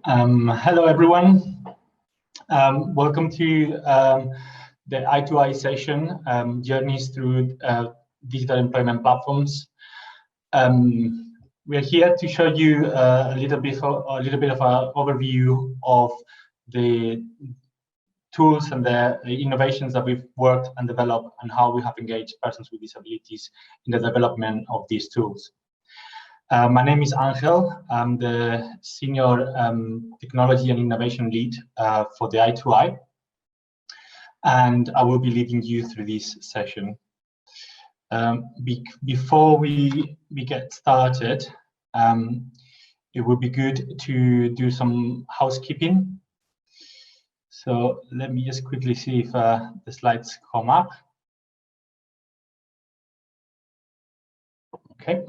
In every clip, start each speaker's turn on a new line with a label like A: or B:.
A: Hello, everyone. Welcome to the i2i session, Journeys Through Digital Employment Platforms. We're here to show you a little bit of an overview of the tools and the innovations that we've worked and developed and how we have engaged persons with disabilities in the development of these tools. My name is Angel. I'm the Senior Technology and Innovation Lead for the i2i, and I will be leading you through this session. Before we get started, it would be good to do some housekeeping. So let me just quickly see if the slides come up. Okay.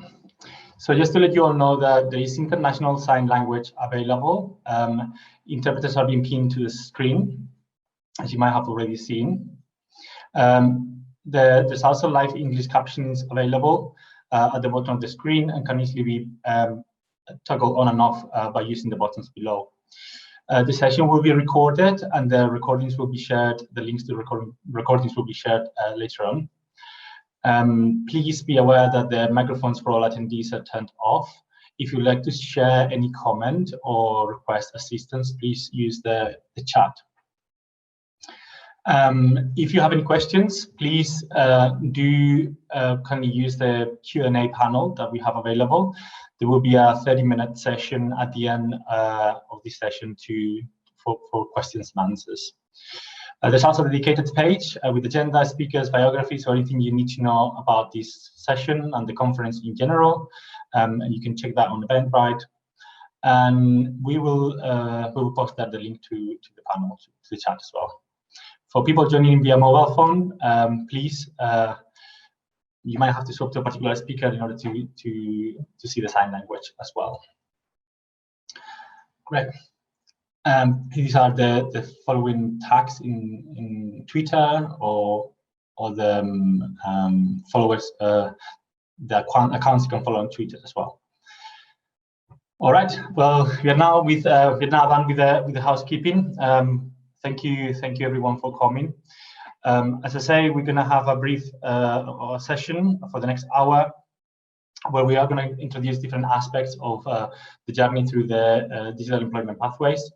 A: So just to let you all know that there is international sign language available. Interpreters are being pinned to the screen, as you might have already seen. There's also live English captions available at the bottom of the screen and can easily be toggled on and off by using the buttons below. The session will be recorded and the recordings will be shared. The links to recordings will be shared later on. Please be aware that the microphones for all attendees are turned off. If you'd like to share any comment or request assistance, please use the chat. If you have any questions, please do kindly use the Q&A panel that we have available. There will be a 30-minute session at the end of this session for questions and answers. There's also a dedicated page with agenda, speakers, biographies, or anything you need to know about this session and the conference in general. And you can check that on Eventbrite. And we will post that the link to the panel, to the chat as well. For people joining via mobile phone, please, you might have to swap to a particular speaker in order to see the sign language as well. Great. These are the following tags in Twitter or the followers, the accounts you can follow on Twitter as well. All right. Well, we're now done with the housekeeping. Thank you everyone for coming. As I say, we're going to have a brief session for the next hour, where we are going to introduce different aspects of the journey through the digital employment pathways.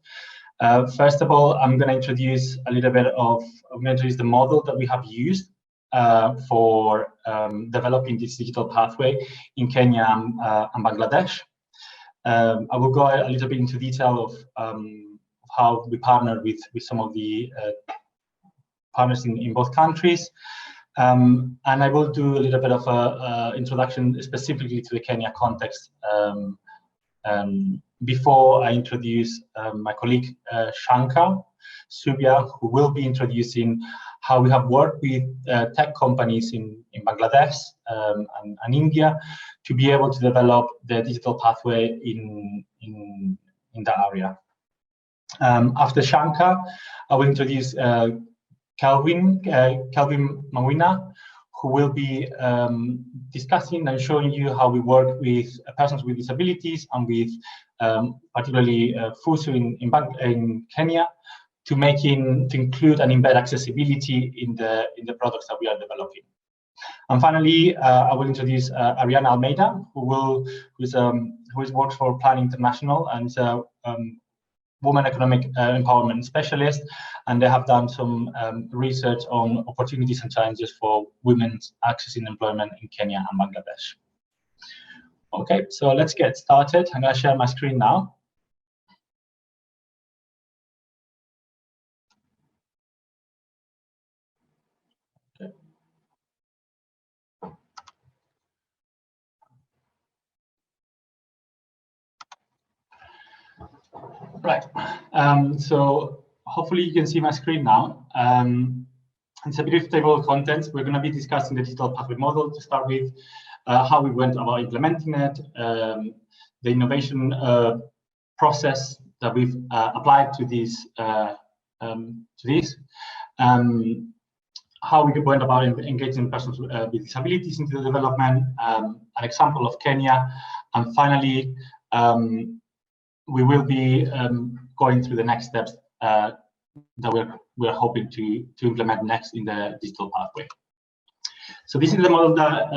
A: First of all, I'm going to introduce the model that we have used for developing this digital pathway in Kenya and Bangladesh. I will go a little bit into detail of how we partner with some of the partners in both countries. And I will do a little bit of an introduction specifically to the Kenya context before I introduce my colleague Shankar Subia, who will be introducing how we have worked with tech companies in Bangladesh and India to be able to develop the digital pathway in that area. After Shankar, I will introduce Kelvin Mawina, who will be discussing and showing you how we work with persons with disabilities and with particularly FUSU in Kenya to include and embed accessibility in the products that we are developing. And finally, I will introduce Ariana Almeida, who works for Plan International and is a women economic empowerment specialist, and they have done some research on opportunities and challenges for women's accessing employment in Kenya and Bangladesh. Okay, so let's get started. I'm going to share my screen now. Okay. Right, so hopefully you can see my screen now. It's a brief table of contents. We're going to be discussing the digital pathway model to start with, how we went about implementing it, the innovation process that we've applied to this, how we went about engaging persons with disabilities into the development, an example of Kenya, and finally, we will be going through the next steps that we're hoping to implement next in the digital pathway. So this is the model that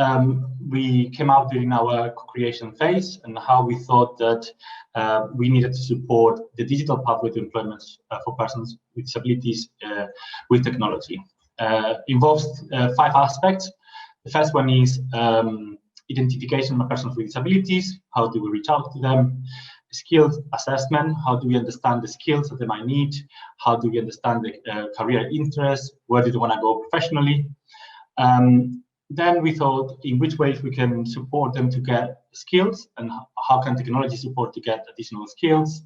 A: we came out during our co-creation phase, and how we thought that we needed to support the digital pathway to employment for persons with disabilities with technology. Involves 5 aspects. The first one is identification of persons with disabilities. How do we reach out to them? Skills assessment. How do we understand the skills that they might need? How do we understand the career interests? Where do they want to go professionally? Then we thought in which ways we can support them to get skills, and how can technology support to get additional skills.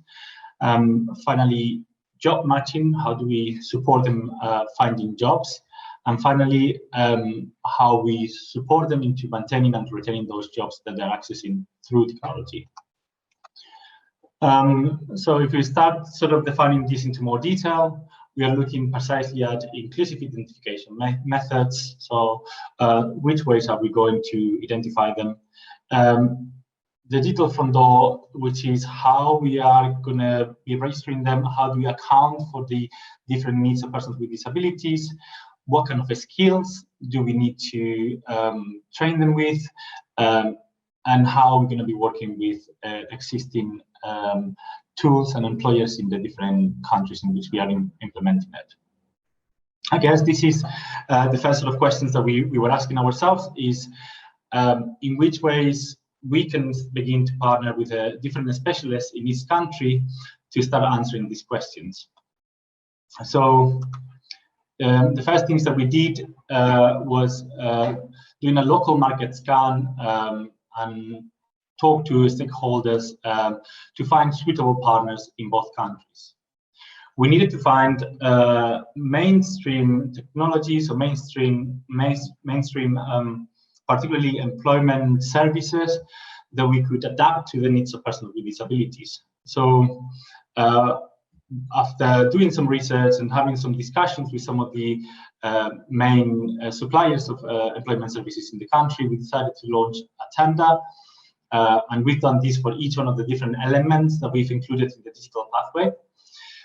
A: Finally, job matching. How do we support them finding jobs? And finally, how we support them into maintaining and retaining those jobs that they're accessing through technology. So if we start sort of defining this into more detail, we are looking precisely at inclusive identification methods. So which ways are we going to identify them? The digital front door, which is how we are going to be registering them. How do we account for the different needs of persons with disabilities? What kind of skills do we need to train them with? And how we're going to be working with existing tools and employers in the different countries in which we are implementing it. I guess this is the first sort of questions that we were asking ourselves is in which ways we can begin to partner with different specialists in each country to start answering these questions. So the first things that we did was doing a local market scan and talk to stakeholders to find suitable partners in both countries. We needed to find mainstream technologies or mainstream particularly employment services that we could adapt to the needs of persons with disabilities. So after doing some research and having some discussions with some of the main suppliers of employment services in the country, we decided to launch a tender. And we've done this for each one of the different elements that we've included in the digital pathway.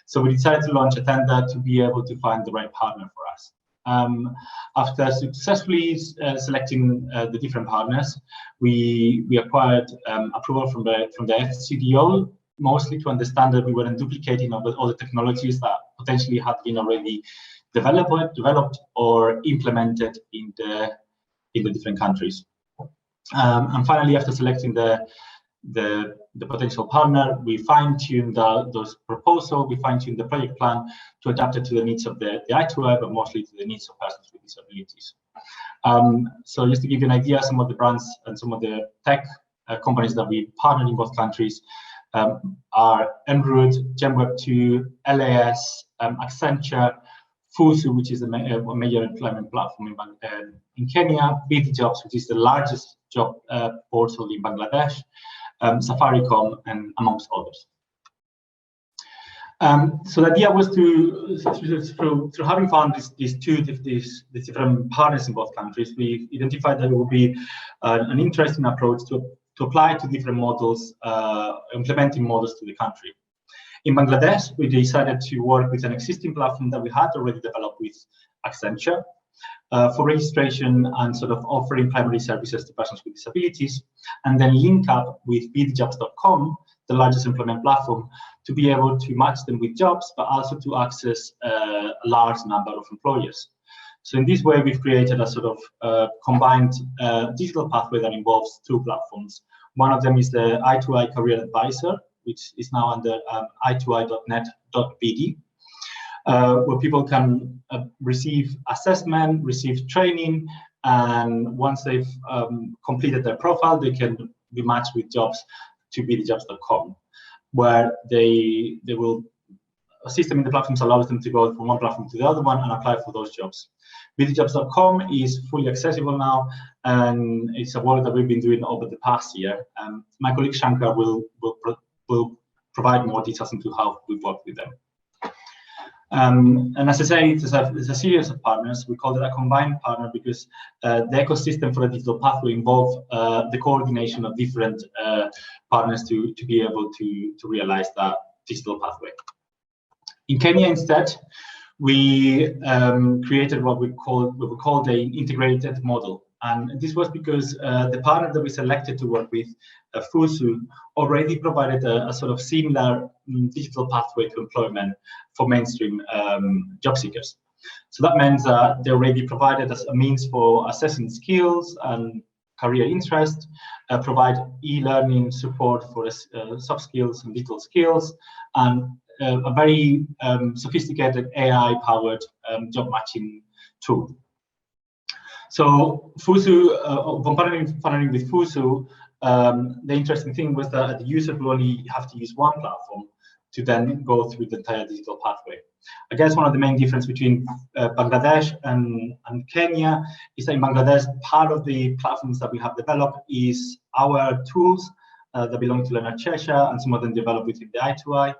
A: So we decided to launch a tender to be able to find the right partner for us. After successfully selecting the different partners, we acquired approval from the FCDO, mostly to understand that we weren't duplicating all the technologies that potentially had been already developed or implemented in the different countries. And finally, after selecting the potential partner, we fine-tuned those proposals, we fine-tuned the project plan to adapt it to the needs of the i2i, but mostly to the needs of persons with disabilities. So just to give you an idea, some of the brands and some of the tech companies that we partnered in both countries are Enroute, GemWeb2, LAS, Accenture, Fusu, which is a major employment platform in Kenya, BT Jobs, which is the largest job portal in Bangladesh, Safaricom, and amongst others. So the idea was through having found these different partners in both countries, we identified that it would be an interesting approach to apply to different models, implementing models to the country. In Bangladesh, we decided to work with an existing platform that we had already developed with Accenture for registration and sort of offering primary services to persons with disabilities, and then link up with bdjobs.com, the largest employment platform, to be able to match them with jobs, but also to access a large number of employers. So in this way, we've created a sort of combined digital pathway that involves 2 platforms. One of them is the i2i Career Advisor, which is now under i2i.net.bd, where people can receive assessment, receive training, and once they've completed their profile, they can be matched with jobs to bdjobs.com, where they will, a system in the platforms allows them to go from one platform to the other one and apply for those jobs. bdjobs.com is fully accessible now, and it's a work that we've been doing over the past year. My colleague Shankar will provide more details into how we work with them. And as I say, it's a series of partners. We call it a combined partner because the ecosystem for a digital pathway involves the coordination of different partners to be able to realize that digital pathway. In Kenya, instead, we created what we called the integrated model. And this was because the partner that we selected to work with, FUSU, already provided a sort of similar digital pathway to employment for mainstream job seekers. So that means that they already provided us a means for assessing skills and career interest, provide e-learning support for soft skills and digital skills, and a very sophisticated AI-powered job matching tool. So FUSU, when partnering with FUSU, the interesting thing was that the user will only have to use one platform to then go through the entire digital pathway. I guess one of the main differences between Bangladesh and Kenya is that in Bangladesh, part of the platforms that we have developed is our tools that belong to Leonard, Cheshire, and some of them developed within the i2i.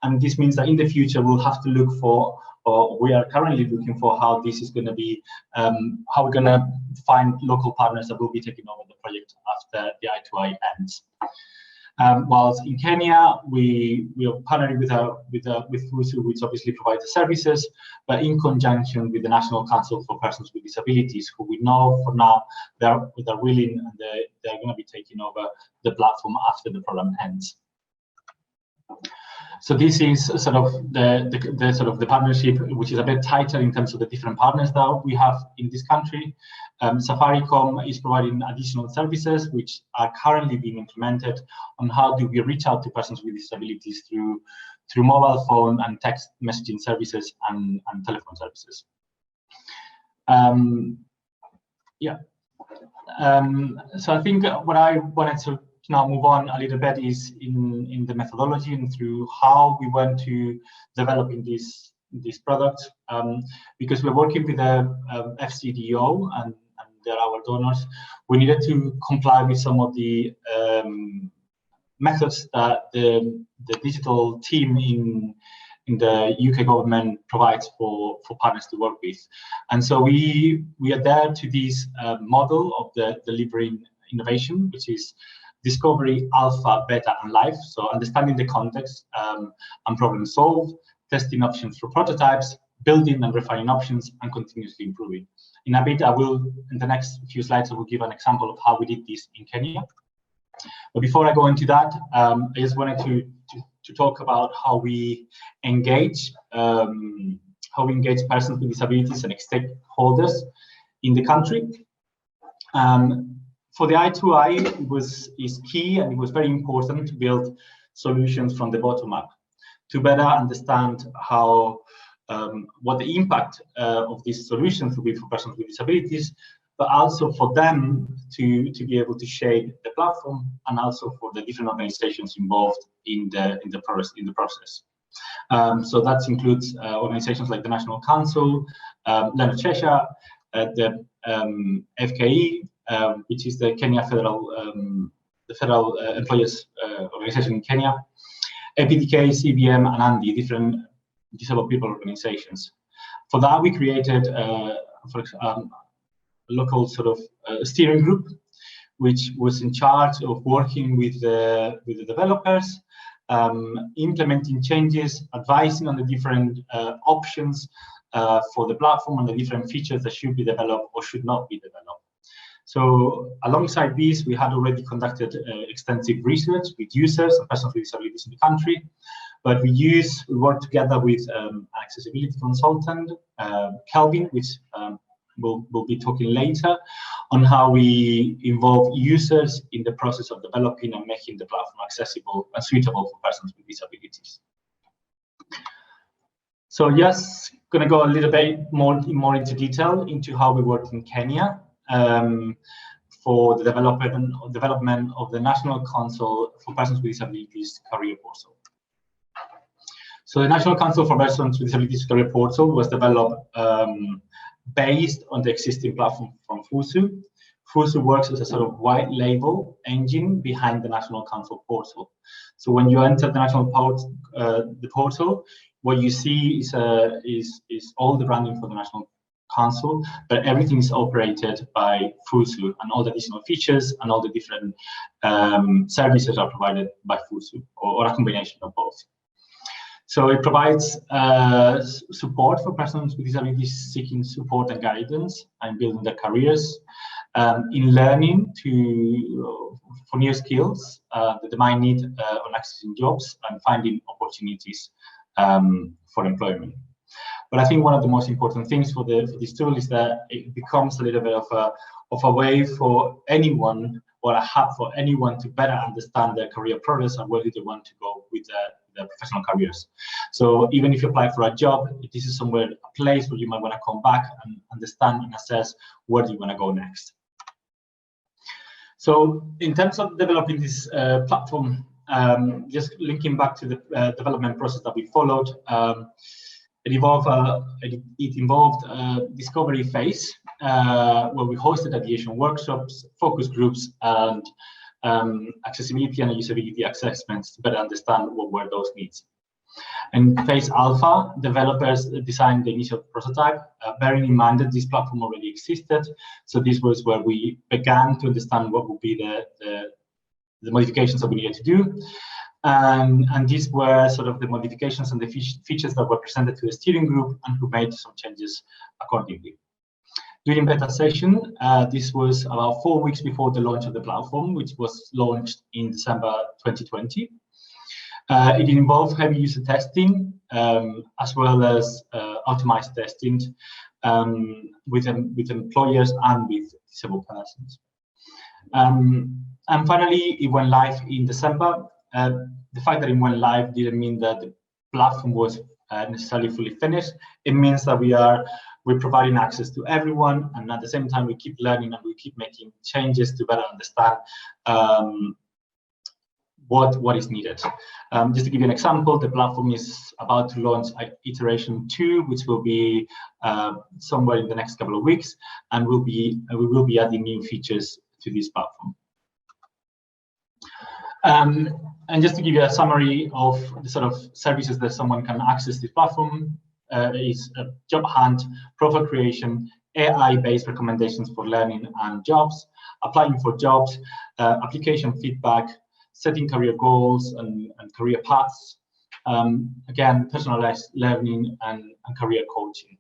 A: And this means that in the future, we'll have to look for, or we are currently looking for, how this is going to be, how we're going to find local partners that will be taking over the project after the i2i ends. Whilst in Kenya, we are partnering with FUSU, which obviously provides the services, but in conjunction with the National Council for Persons with Disabilities, who we know for now they're willing and they're going to be taking over the platform after the program ends. So this is sort of the partnership, which is a bit tighter in terms of the different partners that we have in this country. Safaricom is providing additional services which are currently being implemented on how do we reach out to persons with disabilities through mobile phone and text messaging services and telephone services. So I think what I wanted to now move on a little bit is in the methodology and through how we went to developing this product, because we're working with a FCDO and they're our donors. We needed to comply with some of the methods that the digital team in the UK government provides for partners to work with. And so we adhere to this model of the delivering innovation, which is discovery, alpha, beta, and live. So understanding the context and problem solved, testing options for prototypes, building and refining options, and continuously improving. In a bit, in the next few slides, I will give an example of how we did this in Kenya. But before I go into that, I just wanted to talk about how we engage persons with disabilities and stakeholders in the country. For the i2i, is key, and it was very important to build solutions from the bottom up to better understand how what the impact of these solutions will be for persons with disabilities, but also for them to be able to shape the platform, and also for the different organizations involved in the process. So that includes organizations like the National Council, Leonard, Cheshire, the FKE, which is the Kenya Federal Employers Organization in Kenya, APDK, CBM, and ANDI, different disabled people organizations. For that, we created a local sort of steering group, which was in charge of working with the developers, implementing changes, advising on the different options for the platform and the different features that should be developed or should not be developed. So alongside this, we had already conducted extensive research with users and persons with disabilities in the country, but we worked together with an accessibility consultant, Kelvin, which we'll be talking later, on how we involve users in the process of developing and making the platform accessible and suitable for persons with disabilities. So yes, going to go a little bit more into detail into how we worked in Kenya for the development of the National Council for Persons with Disabilities Career Portal. So the National Council for Persons with Disabilities Career Portal was developed based on the existing platform from FUSU. FUSU works as a sort of white label engine behind the National Council portal. So when you enter the National portal, what you see is all the branding for the National Council, but everything is operated by FUSU, and all the additional features and all the different services are provided by FUSU, or a combination of both. So it provides support for persons with disabilities seeking support and guidance and building their careers, in learning for new skills that they might need on accessing jobs and finding opportunities for employment. But I think one of the most important things for this tool is that it becomes a little bit of a way for anyone, or a hub for anyone, to better understand their career progress and where do they want to go with their professional careers. So even if you apply for a job, this is somewhere, a place where you might want to come back and understand and assess where do you want to go next. So in terms of developing this platform, just linking back to the development process that we followed, it involved a discovery phase where we hosted ideation workshops, focus groups, and accessibility and usability assessments to better understand what were those needs. In phase alpha, developers designed the initial prototype, bearing in mind that this platform already existed. So this was where we began to understand what would be the modifications that we needed to do. And these were sort of the modifications and the features that were presented to the steering group, and who made some changes accordingly. During beta session, this was about 4 weeks before the launch of the platform, which was launched in December 2020. It involved heavy user testing, as well as optimized testing with employers and with disabled persons. And finally, it went live in December. The fact that it went live didn't mean that the platform was necessarily fully finished. It means that we're providing access to everyone, and at the same time we keep learning and we keep making changes to better understand what is needed. Just to give you an example, the platform is about to launch iteration 2, which will be somewhere in the next couple of weeks, and we will be adding new features to this platform. And just to give you a summary of the sort of services that someone can access this platform, is job hunt, profile creation, AI-based recommendations for learning and jobs, applying for jobs, application feedback, setting career goals and career paths, again, personalized learning and career coaching.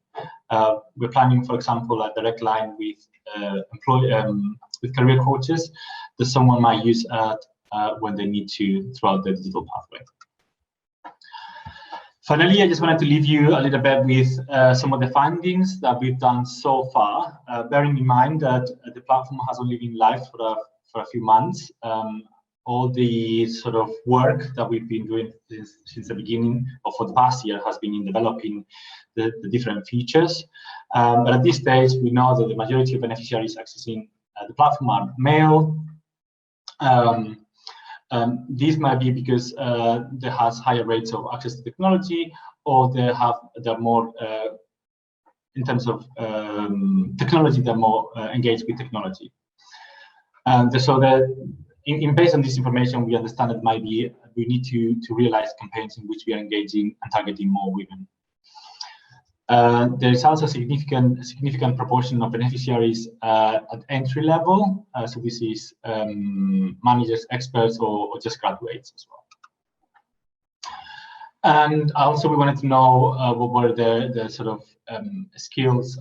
A: We're planning, for example, a direct line with career coaches that someone might use when they need to throughout the digital pathway. Finally, I just wanted to leave you a little bit with some of the findings that we've done so far, bearing in mind that the platform has only been live for a few months. All the sort of work that we've been doing since the beginning, or for the past year, has been in developing the different features. But at this stage, we know that the majority of beneficiaries accessing the platform are male. This might be because they has higher rates of access to technology, or they're more in terms of technology, they're more engaged with technology. And so based on this information, we understand that we need to realize campaigns in which we are engaging and targeting more women. There is also a significant proportion of beneficiaries at entry level. So this is managers, experts, or just graduates as well. And also we wanted to know what were the sort of skills,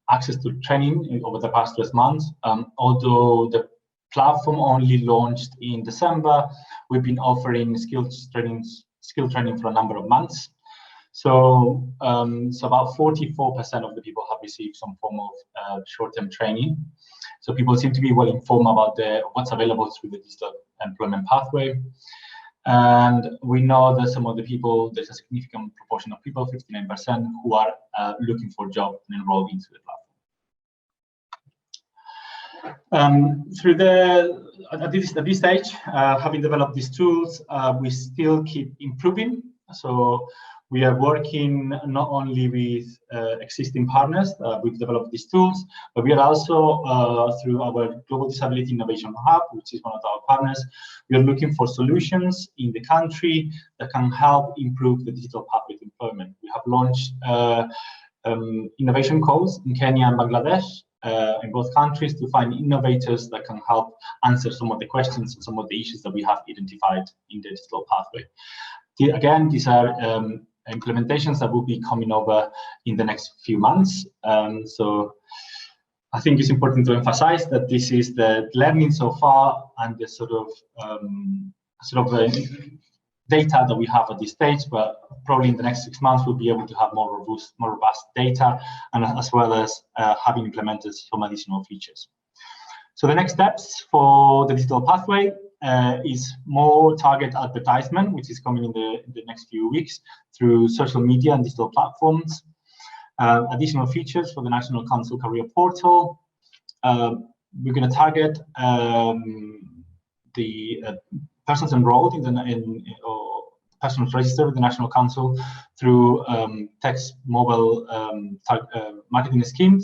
A: access to training over the past 12 months. Although the platform only launched in December, we've been offering skill training for a number of months. So, about 44% of the people have received some form of short-term training. So people seem to be well informed about what's available through the digital employment pathway. And we know that some of the people, there's a significant proportion of people, 59%, who are looking for a job and enrolled into the platform. At this stage, having developed these tools, we still keep improving. So We are working not only with existing partners, we've developed these tools, but we are also, through our Global Disability Innovation Hub, which is one of our partners, we are looking for solutions in the country that can help improve the digital pathway to employment. We have launched innovation calls in Kenya and Bangladesh, in both countries, to find innovators that can help answer some of the questions and some of the issues that we have identified in the digital pathway. Again, these are implementations that will be coming over in the next few months. So I think it's important to emphasize that this is the learning so far and the sort of data that we have at this stage, but probably in the next 6 months we'll be able to have more robust data, and as well as having implemented some additional features. So the next steps for the digital pathway is more target advertisement, which is coming in the next few weeks through social media and digital platforms. Additional features for the National Council Career Portal. We're going to target the persons enrolled or persons registered with the National Council through text mobile marketing scheme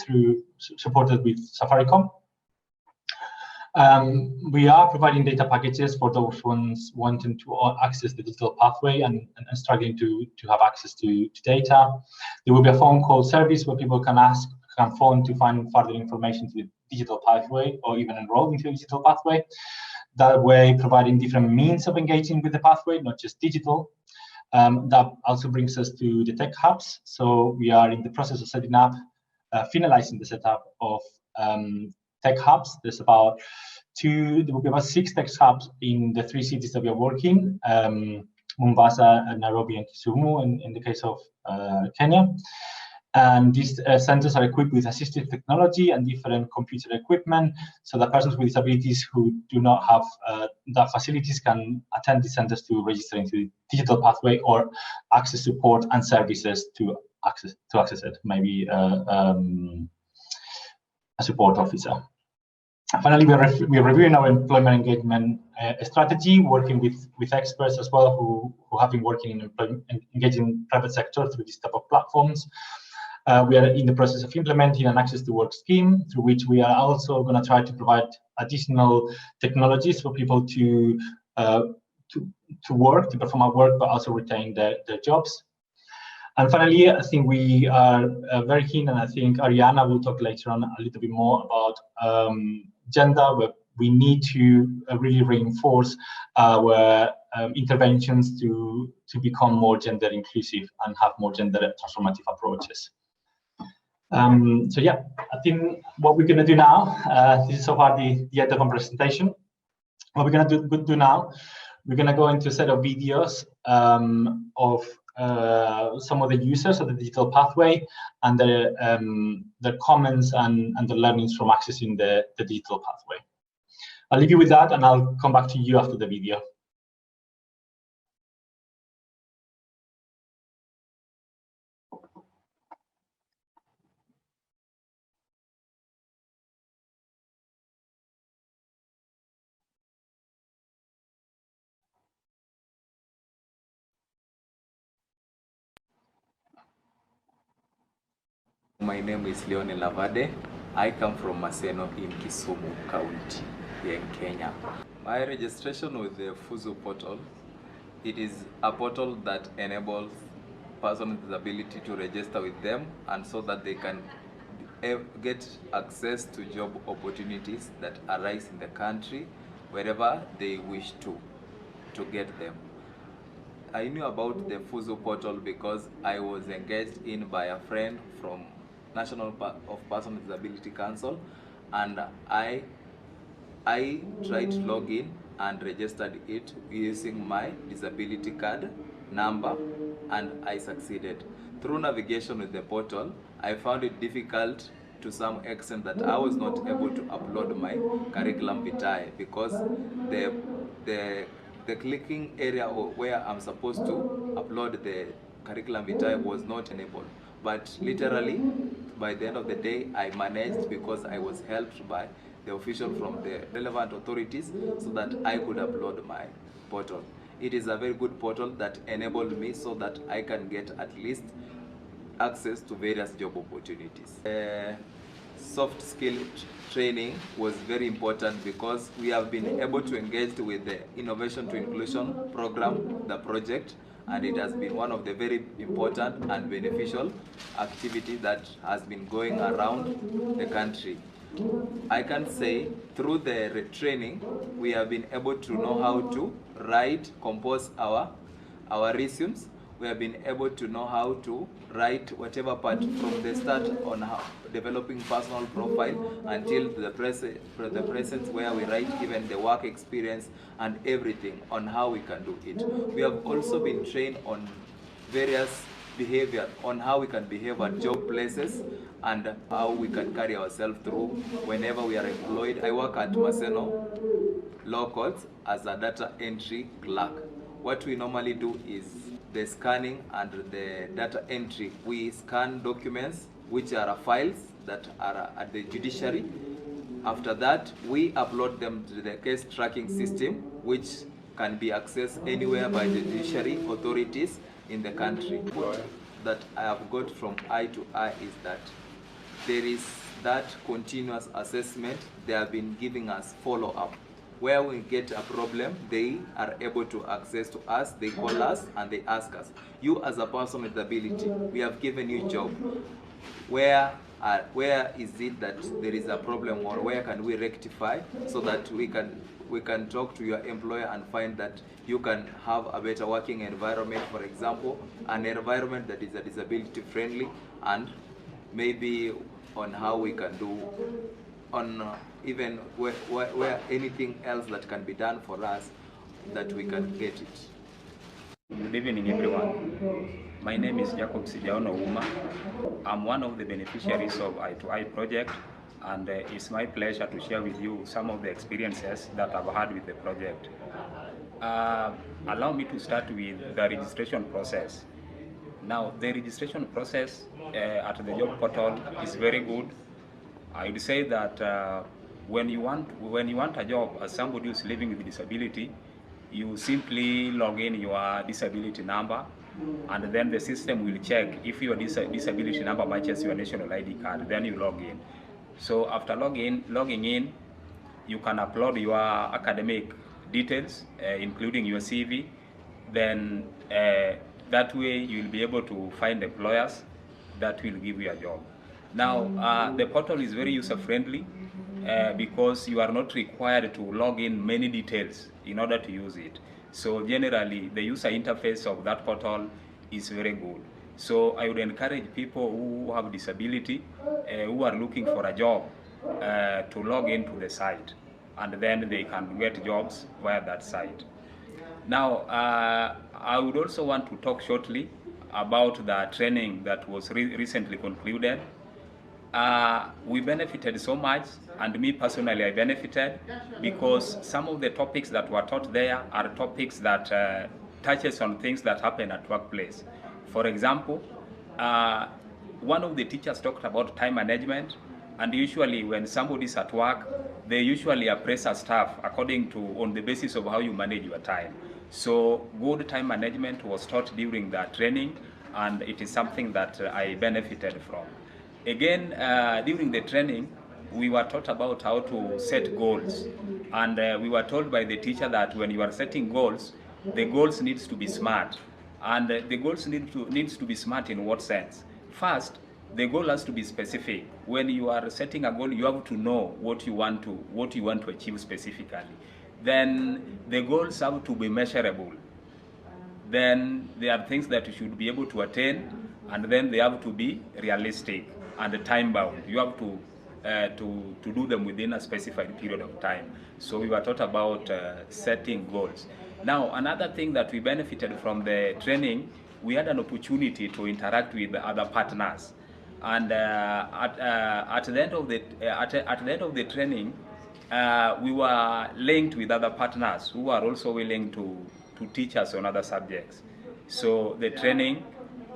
A: supported with Safaricom. We are providing data packages for those ones wanting to access the digital pathway and struggling to have access to data. There will be a phone call service where people can phone to find further information to the digital pathway or even enroll into the digital pathway. That way, providing different means of engaging with the pathway, not just digital. That also brings us to the tech hubs. So we are in the process of setting up, finalizing the setup of tech hubs. There will be about 6 tech hubs in the 3 cities that we are working, Mombasa, Nairobi, and Kisumu in the case of Kenya. And these centers are equipped with assistive technology and different computer equipment, so that persons with disabilities who do not have that facilities can attend these centers to register into the digital pathway or access support and services to access it, maybe a support officer. Finally, we are reviewing our employment engagement strategy, working with experts as well who have been working in engaging private sector through these type of platforms. We are in the process of implementing an access to work scheme, through which we are also going to try to provide additional technologies for people to perform our work, but also retain their jobs. And finally, I think we are very keen, and I think Ariana will talk later on a little bit more about gender, where we need to really reinforce our interventions to become more gender inclusive and have more gender transformative approaches. So yeah, I think what we're going to do now, this is so far the end of my presentation. What we're going to do now, we're going to go into a set of videos of some of the users of the digital pathway and the comments and the learnings from accessing the digital pathway. I'll leave you with that, and I'll come back to you after the video.
B: My name is Leonard. I come from Maseno in Kisumu County here in Kenya. My registration with the Fuzu portal, it is a portal that enables persons with disability to register with them, and so that they can get access to job opportunities that arise in the country wherever they wish to get them. I knew about the Fuzu portal because I was engaged in by a friend from National Person with Disability Council, and I tried to log in and registered it using my disability card number, and I succeeded. Through navigation with the portal, I found it difficult to some extent that I was not able to upload my curriculum vitae because the clicking area where I'm supposed to upload the curriculum vitae was not enabled. But literally, by the end of the day, I managed because I was helped by the official from the relevant authorities so that I could upload my portal. it is a very good portal that enabled me so that I can get at least access to various job opportunities. Soft skill training was very important because we have been able to engage with the Innovation to Inclusion program, the project, and it has been one of the very important and beneficial activities that has been going around the country. I can say through the training, we have been able to know how to write, compose our resumes. We have been able to know how to write whatever part from the start on how developing personal profile until the present where we write even the work experience and everything on how we can do it. We have also been trained on various behavior, on how we can behave at job places and how we can carry ourselves through whenever we are employed. I work at Maseno Law Courts as a data entry clerk. What we normally do is the scanning and the data entry. We scan documents which are files that are at the judiciary. After that, we upload them to the case tracking system, which can be accessed anywhere by the judiciary authorities in the country. What that I have got from i2i is that there is that continuous assessment. They have been giving us follow-up. Where we get a problem, they are able to access to us, they call us and they ask us, you as a person with ability, we have given you a job. Where is it that there is a problem, or where can we rectify so that we can talk to your employer and find that you can have a better working environment, for example, an environment that is a disability friendly, and maybe on how we can do on even where anything else that can be done for us that we can get it.
C: Good evening, everyone. My name is Jacob Sijaono Uma. I'm one of the beneficiaries of i2i project, and it's my pleasure to share with you some of the experiences that I've had with the project. Allow me to start with the registration process. Now, the registration process at the job portal is very good. I would say that when you want a job as somebody who's living with disability, you simply log in your disability number, and then the system will check if your disability number matches your national ID card. Then you log in. So after logging in, you can upload your academic details, including your CV. Then that way you'll be able to find employers that will give you a job. Now, the portal is very user-friendly because you are not required to log in many details in order to use it. So generally, the user interface of that portal is very good. So I would encourage people who have disability, who are looking for a job, to log into the site, and then they can get jobs via that site. Now, I would also want to talk shortly about the training that was recently concluded. We benefited so much, and me personally I benefited because some of the topics that were taught there are topics that touches on things that happen at workplace. For example, one of the teachers talked about time management, and usually when somebody's at work, they usually appraise a staff on the basis of how you manage your time. So good time management was taught during that training, and it is something that I benefited from. Again, during the training, we were taught about how to set goals, and we were told by the teacher that when you are setting goals, the goals needs to be smart. And the goals needs to be smart in what sense? First, the goal has to be specific. When you are setting a goal, you have to know what you want to achieve specifically. Then the goals have to be measurable. Then there are things that you should be able to attain, and then they have to be realistic and time bound. You have to do them within a specified period of time. So we were taught about setting goals. Now, another thing that we benefited from the training, we had an opportunity to interact with other partners, and at the end of the training, we were linked with other partners who are also willing to teach us on other subjects. So the training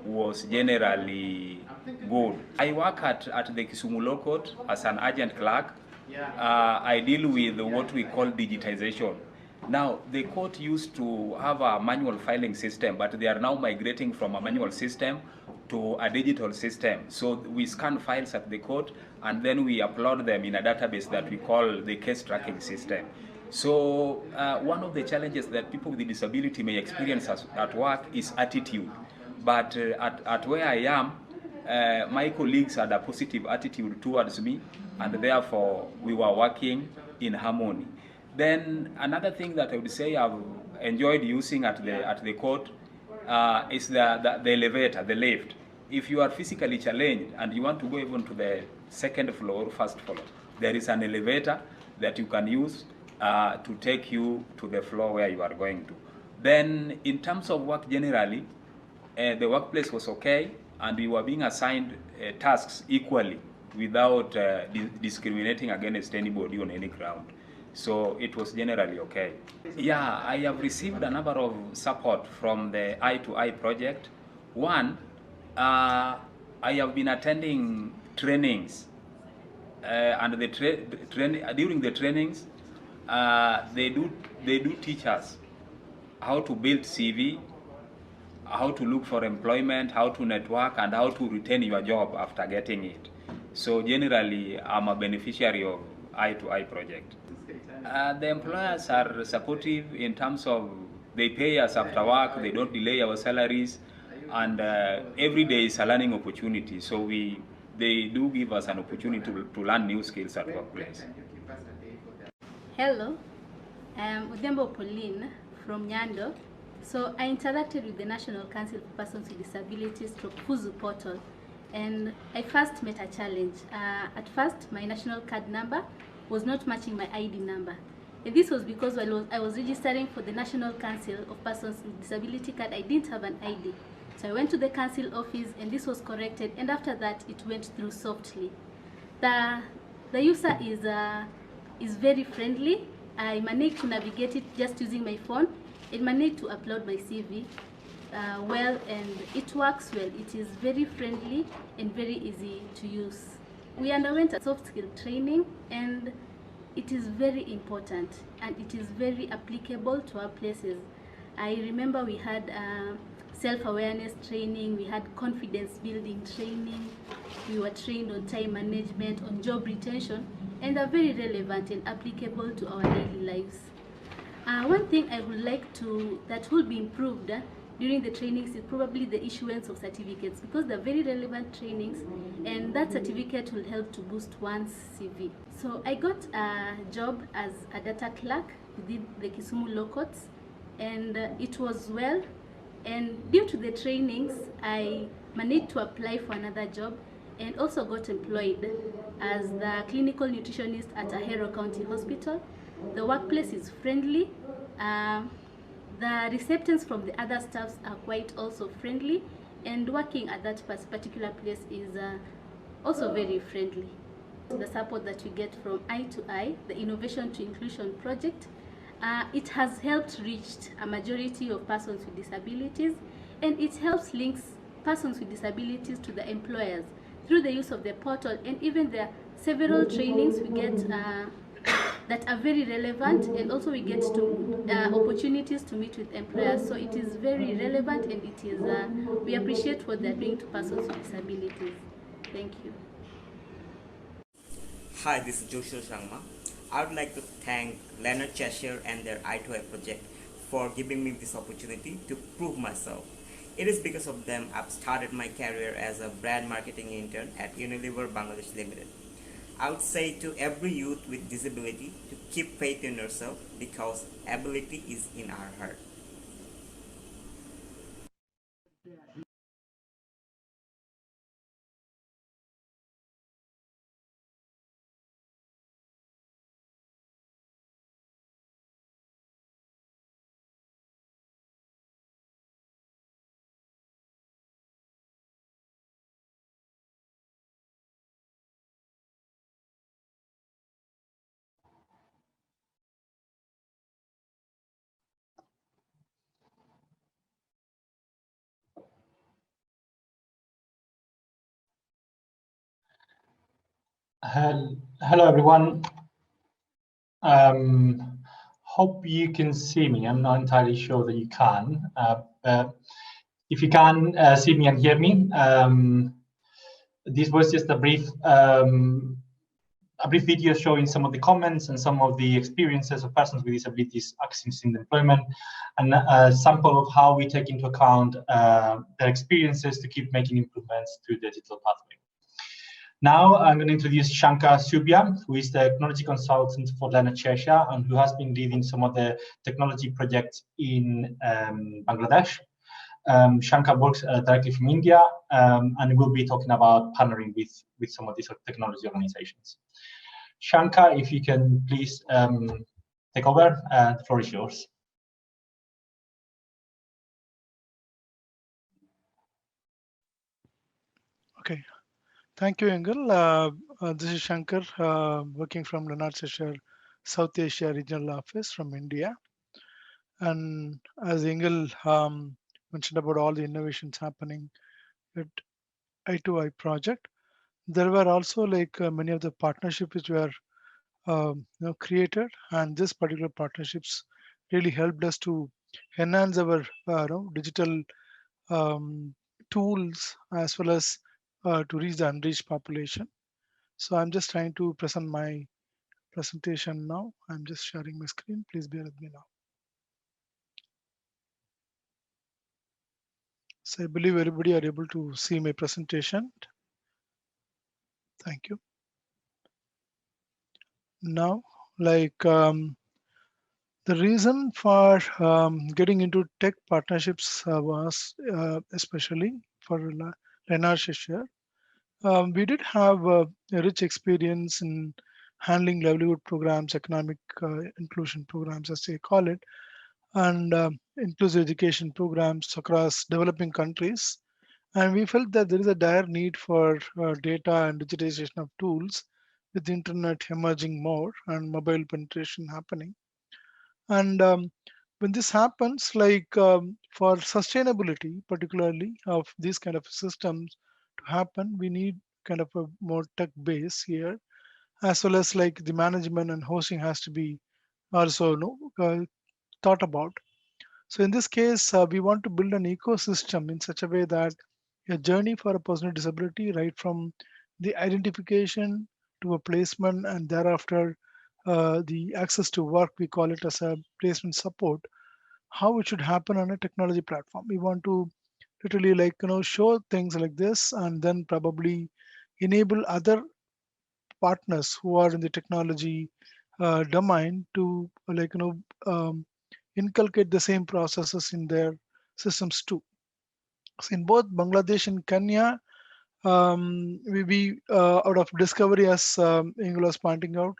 C: was generally good. I work at the Kisumu Law Court as an agent clerk. I deal with what we call digitization. Now, the court used to have a manual filing system, but they are now migrating from a manual system to a digital system. So we scan files at the court, and then we upload them in a database that we call the case tracking system. So one of the challenges that people with disability may experience at work is attitude. But at where I am, my colleagues had a positive attitude towards me, and therefore we were working in harmony. Then another thing that I would say I've enjoyed using at the court is the elevator, the lift. If you are physically challenged and you want to go even to the second floor, first floor, there is an elevator that you can use to take you to the floor where you are going to. Then in terms of work generally, the workplace was okay, and we were being assigned tasks equally without discriminating against anybody on any ground. So it was generally okay. Yeah, I have received a number of support from the i2i project. One, I have been attending trainings, and during the trainings, they do teach us how to build CV, how to look for employment, how to network, and how to retain your job after getting it. So generally, I'm a beneficiary of i2i project. The employers are supportive in terms of they pay us after work, they don't delay our salaries, and every day is a learning opportunity. So they do give us an opportunity to learn new skills at workplace.
D: Hello, I'm Udembo Pauline from Nyando. So I interacted with the National Council for Persons with Disabilities Fuzu portal, and I first met a challenge. At first, my national card number was not matching my ID number. And this was because while I was registering for the National Council of Persons with Disability card, I didn't have an ID. So I went to the council office and this was corrected, and after that it went through softly. The user is very friendly. I managed to navigate it just using my phone. I managed to upload my CV well, and it works well. It is very friendly and very easy to use. We underwent a soft skill training, and it is very important and it is very applicable to our places. I remember we had self-awareness training, we had confidence building training, we were trained on time management, on job retention, and are very relevant and applicable to our daily lives. One thing I would like that will be improved during the trainings is probably the issuance of certificates, because they're very relevant trainings, and that certificate will help to boost one's CV. So I got a job as a data clerk within the Kisumu Law Courts, and it was well, and due to the trainings I managed to apply for another job and also got employed as the clinical nutritionist at Ahero County Hospital. The workplace is friendly. The receptions from the other staffs are quite also friendly, and working at that particular place is also very friendly. The support that we get from i2i, the Innovation to Inclusion project, it has helped reach a majority of persons with disabilities, and it helps links persons with disabilities to the employers through the use of the portal, and even the several trainings we get that are very relevant, and also we get to opportunities to meet with employers. So it is very relevant, and it is we appreciate what they're doing to persons with disabilities. Thank you.
E: Hi, this is Joshua Shangma. I would like to thank Leonard, Cheshire and their i2i project for giving me this opportunity to prove myself. It is because of them I've started my career as a brand marketing intern at Unilever Bangladesh Limited. I would say to every youth with disability to keep faith in yourself, because ability is in our heart.
A: Hello, everyone. Hope you can see me. I'm not entirely sure that you can. If you can see me and hear me, this was just a brief video showing some of the comments and some of the experiences of persons with disabilities accessing employment, and a sample of how we take into account their experiences to keep making improvements to the digital pathway. Now I'm going to introduce Shankar Subia, who is the technology consultant for Leonard Cheshire and who has been leading some of the technology projects in Bangladesh. Shankar works directly from India and will be talking about partnering with some of these technology organizations. Shankar, if you can please take over, the floor is yours.
F: Okay, thank you, Engel. This is Shankar, working from Leonard Cheshire, South Asia Regional Office from India. And as Engel mentioned about all the innovations happening at i2i project, there were also like many of the partnerships which were created, and this particular partnerships really helped us to enhance our digital um, tools as well as to reach the unreached population. So I'm just trying to present my presentation now. I'm just sharing my screen. Please bear with me now. So I believe everybody are able to see my presentation. Thank you. Now, like the reason for getting into tech partnerships was especially for Leonard Cheshire. We did have a rich experience in handling livelihood programs, economic inclusion programs, as they call it, and inclusive education programs across developing countries. And we felt that there is a dire need for data and digitization of tools with the internet emerging more and mobile penetration happening. And when this happens, like for sustainability, particularly of these kind of systems to happen, we need kind of a more tech base here, as well as like the management and hosting has to be also thought about. So in this case, we want to build an ecosystem in such a way that a journey for a person with disability, right from the identification to a placement and thereafter the access to work, we call it as a placement support, how it should happen on a technology platform. We want to literally like, show things like this and then probably enable other partners who are in the technology domain to like, inculcate the same processes in their systems too. So in both Bangladesh and Kenya, we out of discovery, as Ingela was pointing out,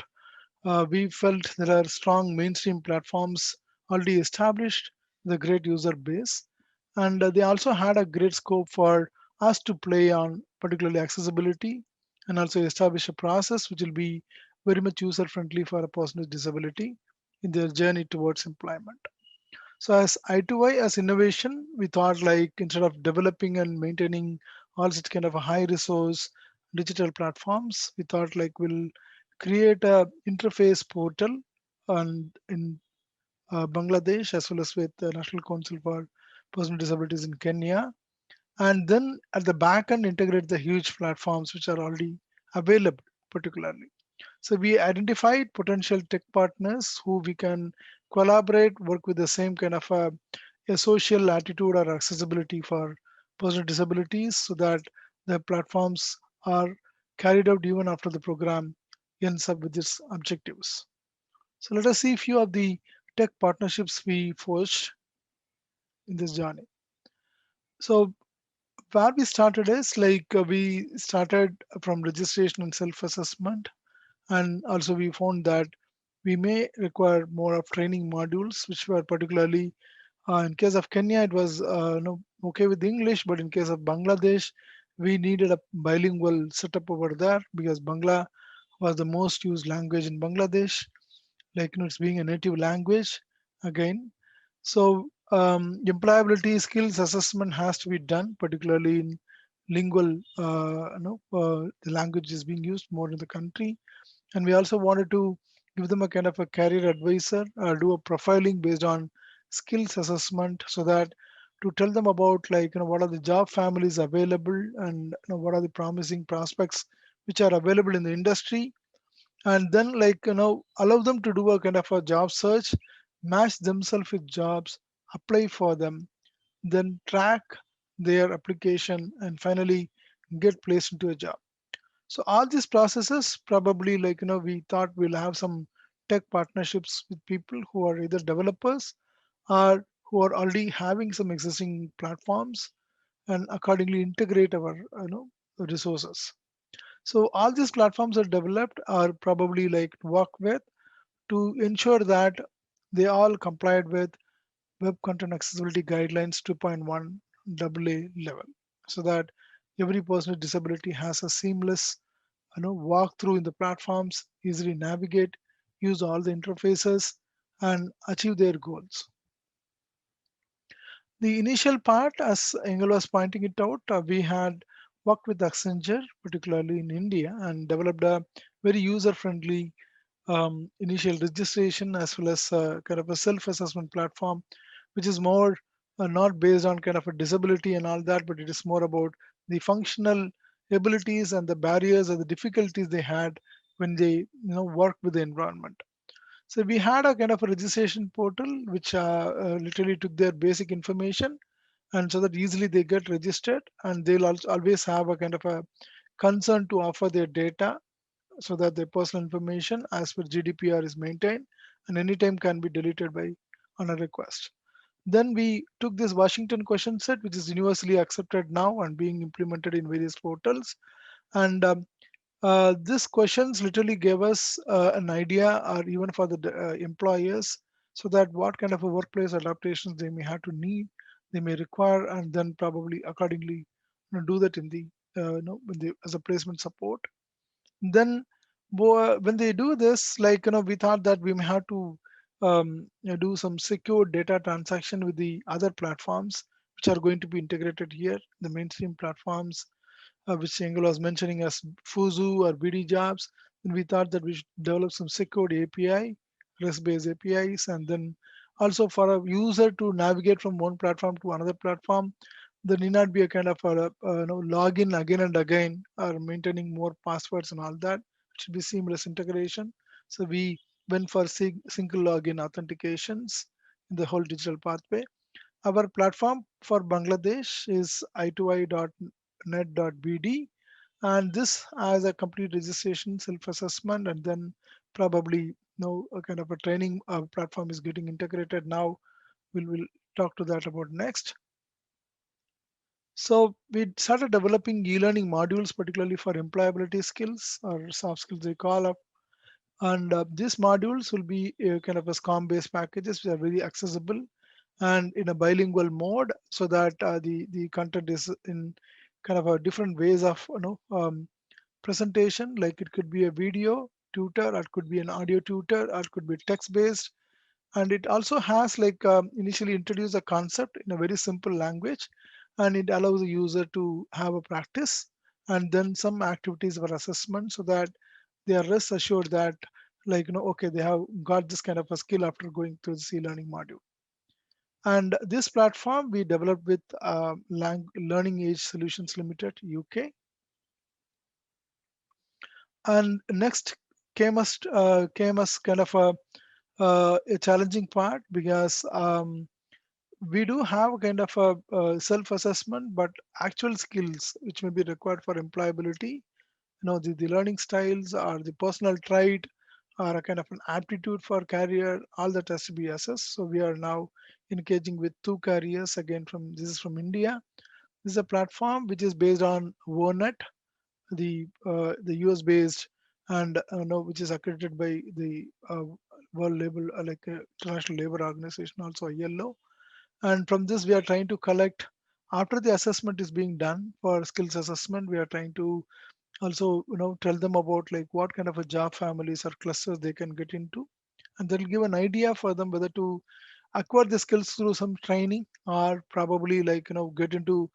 F: we felt there are strong mainstream platforms already established, the great user base, and they also had a great scope for us to play on, particularly accessibility, and also establish a process which will be very much user friendly for a person with disability in their journey towards employment. So as I2I as innovation, we thought like instead of developing and maintaining all such kind of a high resource digital platforms, we thought like we'll create a interface portal and in Bangladesh as well as with the National Council for Personal Disabilities in Kenya, and then at the back end integrate the huge platforms which are already available particularly. So we identified potential tech partners who we can collaborate, work with the same kind of a social attitude or accessibility for personal disabilities so that the platforms are carried out even after the program ends up with its objectives. So let us see a few of the tech partnerships we forged in this journey. So where we started is like we started from registration and self-assessment, and also we found that we may require more of training modules, which were particularly in case of Kenya, it was okay with English, but in case of Bangladesh, we needed a bilingual setup over there because Bangla was the most used language in Bangladesh, like it's being a native language again. So employability skills assessment has to be done, particularly in lingual, the language is being used more in the country. And we also wanted to give them a kind of a career advisor, do a profiling based on skills assessment, so that to tell them about like what are the job families available, and what are the promising prospects which are available in the industry, and then like allow them to do a kind of a job search, match themselves with jobs, apply for them, then track their application, and finally get placed into a job. So all these processes probably like we thought we'll have some tech partnerships with people who are either developers or who are already having some existing platforms, and accordingly integrate our resources. So all these platforms are developed or probably like work with to ensure that they all complied with Web Content Accessibility Guidelines 2.1 AA level, so that every person with disability has a seamless walk through in the platforms, easily navigate, use all the interfaces, and achieve their goals. The initial part, as Engel was pointing it out, we had worked with Accenture, particularly in India, and developed a very user-friendly initial registration as well as kind of a self-assessment platform, which is more not based on kind of a disability and all that, but it is more about the functional abilities and the barriers or the difficulties they had when they work with the environment. So we had a kind of a registration portal which literally took their basic information, and so that easily they get registered, and they'll also always have a kind of a concern to offer their data, so that their personal information as per GDPR is maintained and anytime can be deleted by on a request. Then we took this Washington question set, which is universally accepted now and being implemented in various portals. And these questions literally gave us an idea, or even for the employers, so that what kind of a workplace adaptations they may have to need, they may require, and then probably accordingly do that in the as a placement support. Then when they do this, like we thought that we may have to do some secure data transaction with the other platforms which are going to be integrated here, the mainstream platforms, which Engel was mentioning as Fuzu or BD jobs. And we thought that we should develop some secured API, REST-based APIs, and then also for a user to navigate from one platform to another platform, there need not be a kind of login again and again or maintaining more passwords and all that. It should be seamless integration. So we went for single login authentications in the whole digital pathway. Our platform for Bangladesh is i2i.net.bd, and this has a complete registration, self-assessment, and then probably a kind of a training platform is getting integrated now. We'll talk to that about next. So we started developing e-learning modules, particularly for employability skills or soft skills they call up. And these modules will be kind of a SCORM-based packages which are very accessible and in a bilingual mode, so that the content is in kind of a different ways of presentation. Like it could be a video tutor, or it could be an audio tutor, or it could be text-based, and it also has like initially introduce a concept in a very simple language, and it allows the user to have a practice and then some activities for assessment, so that they are rest assured that like okay, they have got this kind of a skill after going through the e-learning module. And this platform we developed with Learning Age Solutions Limited, UK. And next came as kind of a challenging part, because we do have kind of a self-assessment, but actual skills which may be required for employability, the learning styles or the personal trait or a kind of an aptitude for career, all that has to be assessed. So we are now engaging with two carriers, again from this is from India. This is a platform which is based on WONET, the US based, and which is accredited by the world label like International Labor Organization, also yellow. And from this we are trying to collect, after the assessment is being done for skills assessment, we are trying to also tell them about like what kind of a job families or clusters they can get into, and that'll give an idea for them whether to acquire the skills through some training, or probably like get into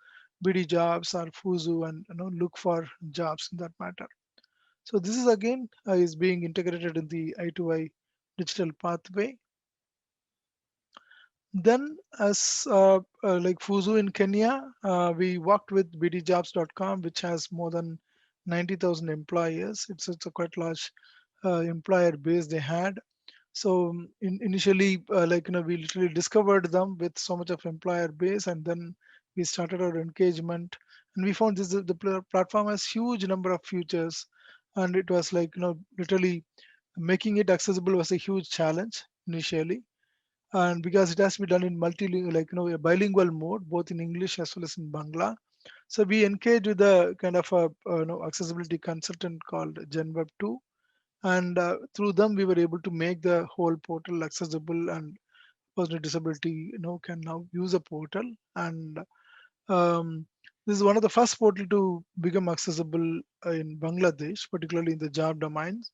F: BD jobs or Fuzu and look for jobs in that matter. So this is again is being integrated in the i2i digital pathway. Then, as like Fuzu in Kenya, we worked with bdjobs.com, which has more than 90,000 employers. It's a quite large employer base they had. So initially, we literally discovered them with so much of employer base, and then we started our engagement, and we found this the platform has huge number of features, and it was literally making it accessible was a huge challenge initially, and because it has to be done in multilingual, a bilingual mode, both in English as well as in Bangla. So we engaged with a kind of a accessibility consultant called GenWeb2, and through them we were able to make the whole portal accessible, and person with disability can now use a portal, and um, this is one of the first portal to become accessible in Bangladesh, particularly in the job domains.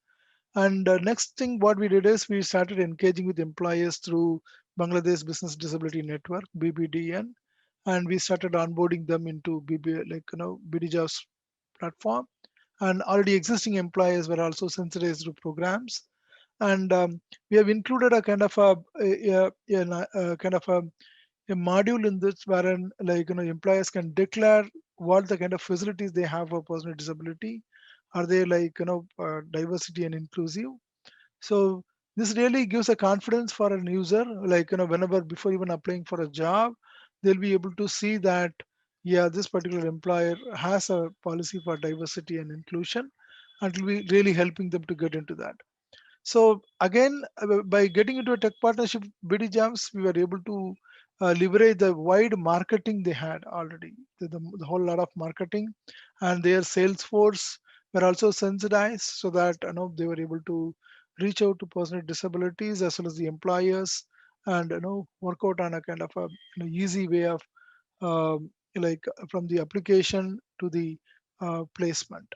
F: And next thing, what we did is we started engaging with employers through Bangladesh Business Disability Network (BBDN), and we started onboarding them into BDJobs platform. And already existing employers were also sensitized to programs. And we have included a kind of a kind of a module in this wherein employers can declare what the kind of facilities they have for person with disability. Are they diversity and inclusive? So this really gives a confidence for an user, whenever before even applying for a job, they'll be able to see that, yeah, this particular employer has a policy for diversity and inclusion, and it'll be really helping them to get into that. So again, by getting into a tech partnership with BD Jams, we were able to leverage the wide marketing they had already, the whole lot of marketing, and their sales force were also sensitized so that they were able to reach out to person with disabilities as well as the employers, and work out on a kind of a easy way of from the application to the placement.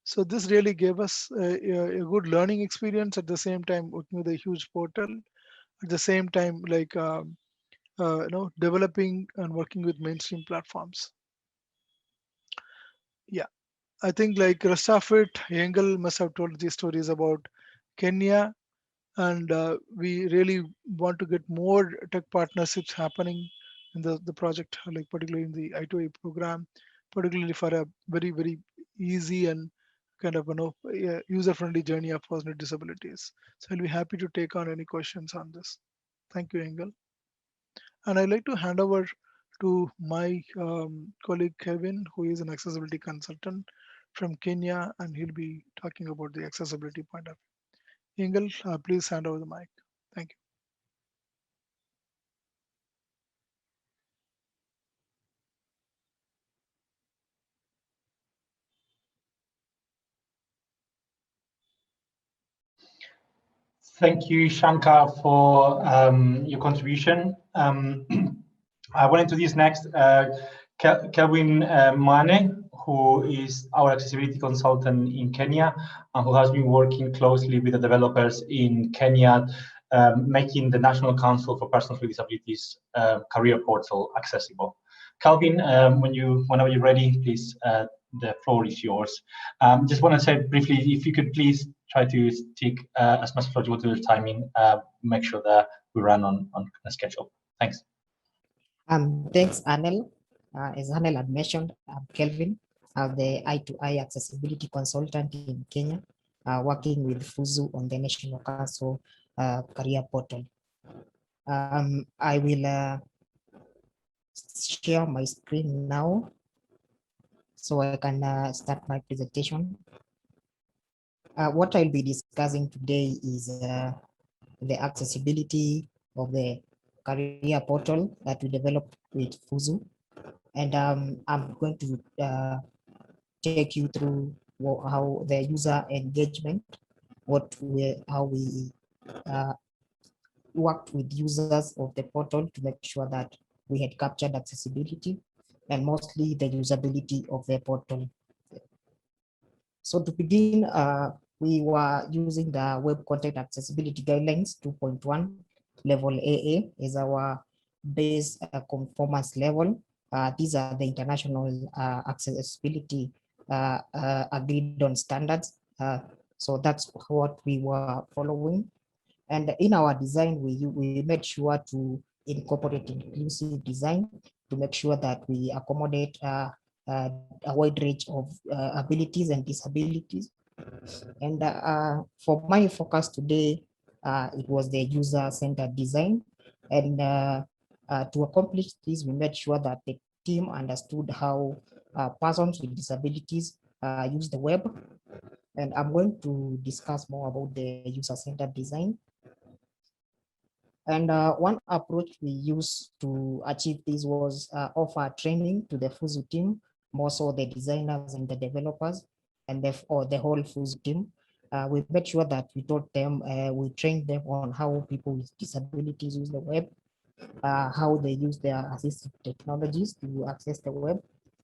F: So this really gave us a good learning experience, at the same time working with a huge portal, at the same time developing and working with mainstream platforms. Yeah, I think like rest of it, Engel must have told these stories about Kenya, and we really want to get more tech partnerships happening in the project, like particularly in the i2i program, particularly for a very easy and kind of user-friendly journey of person with disabilities. So I'll be happy to take on any questions on this. Thank you, Engel. And I'd like to hand over to my colleague Kevin, who is an accessibility consultant from Kenya, and he'll be talking about the accessibility point of view. Engel, please hand over the mic. Thank you.
A: Thank you, Shankar, for your contribution. I want to introduce next Kelvin Mane, who is our accessibility consultant in Kenya, and who has been working closely with the developers in Kenya, making the National Council for Persons with Disabilities career portal accessible. Calvin, whenever you're ready, please, the floor is yours. Just want to say briefly, if you could please try to stick as much as possible to the timing, make sure that we run on a schedule. Thanks.
G: Thanks, Anel. As Anel had mentioned, I'm Kelvin. I'm the i2i accessibility consultant in Kenya, working with Fuzu on the National Council career portal. I will share my screen now so I can start my presentation. What I'll be discussing today is the accessibility of the career portal that we developed with Fuzu. And I'm going to take you through how the user engagement, how we worked with users of the portal to make sure that we had captured accessibility and mostly the usability of the portal. So to begin, we were using the Web Content Accessibility Guidelines 2.1 level AA as our base conformance level. These are the international accessibility agreed on standards So that's what we were following. And in our design, we made sure to incorporate inclusive design to make sure that we accommodate a wide range of abilities and disabilities. And for my focus today, it was the user-centered design. And to accomplish this, we made sure that the team understood how persons with disabilities use the web. And I'm going to discuss more about the user-centered design. And one approach we used to achieve this was offer training to the Fuzu team, more so the designers and the developers, and the whole Fuzu team. We made sure that we taught them, we trained them on how people with disabilities use the web, how they use their assistive technologies to access the web,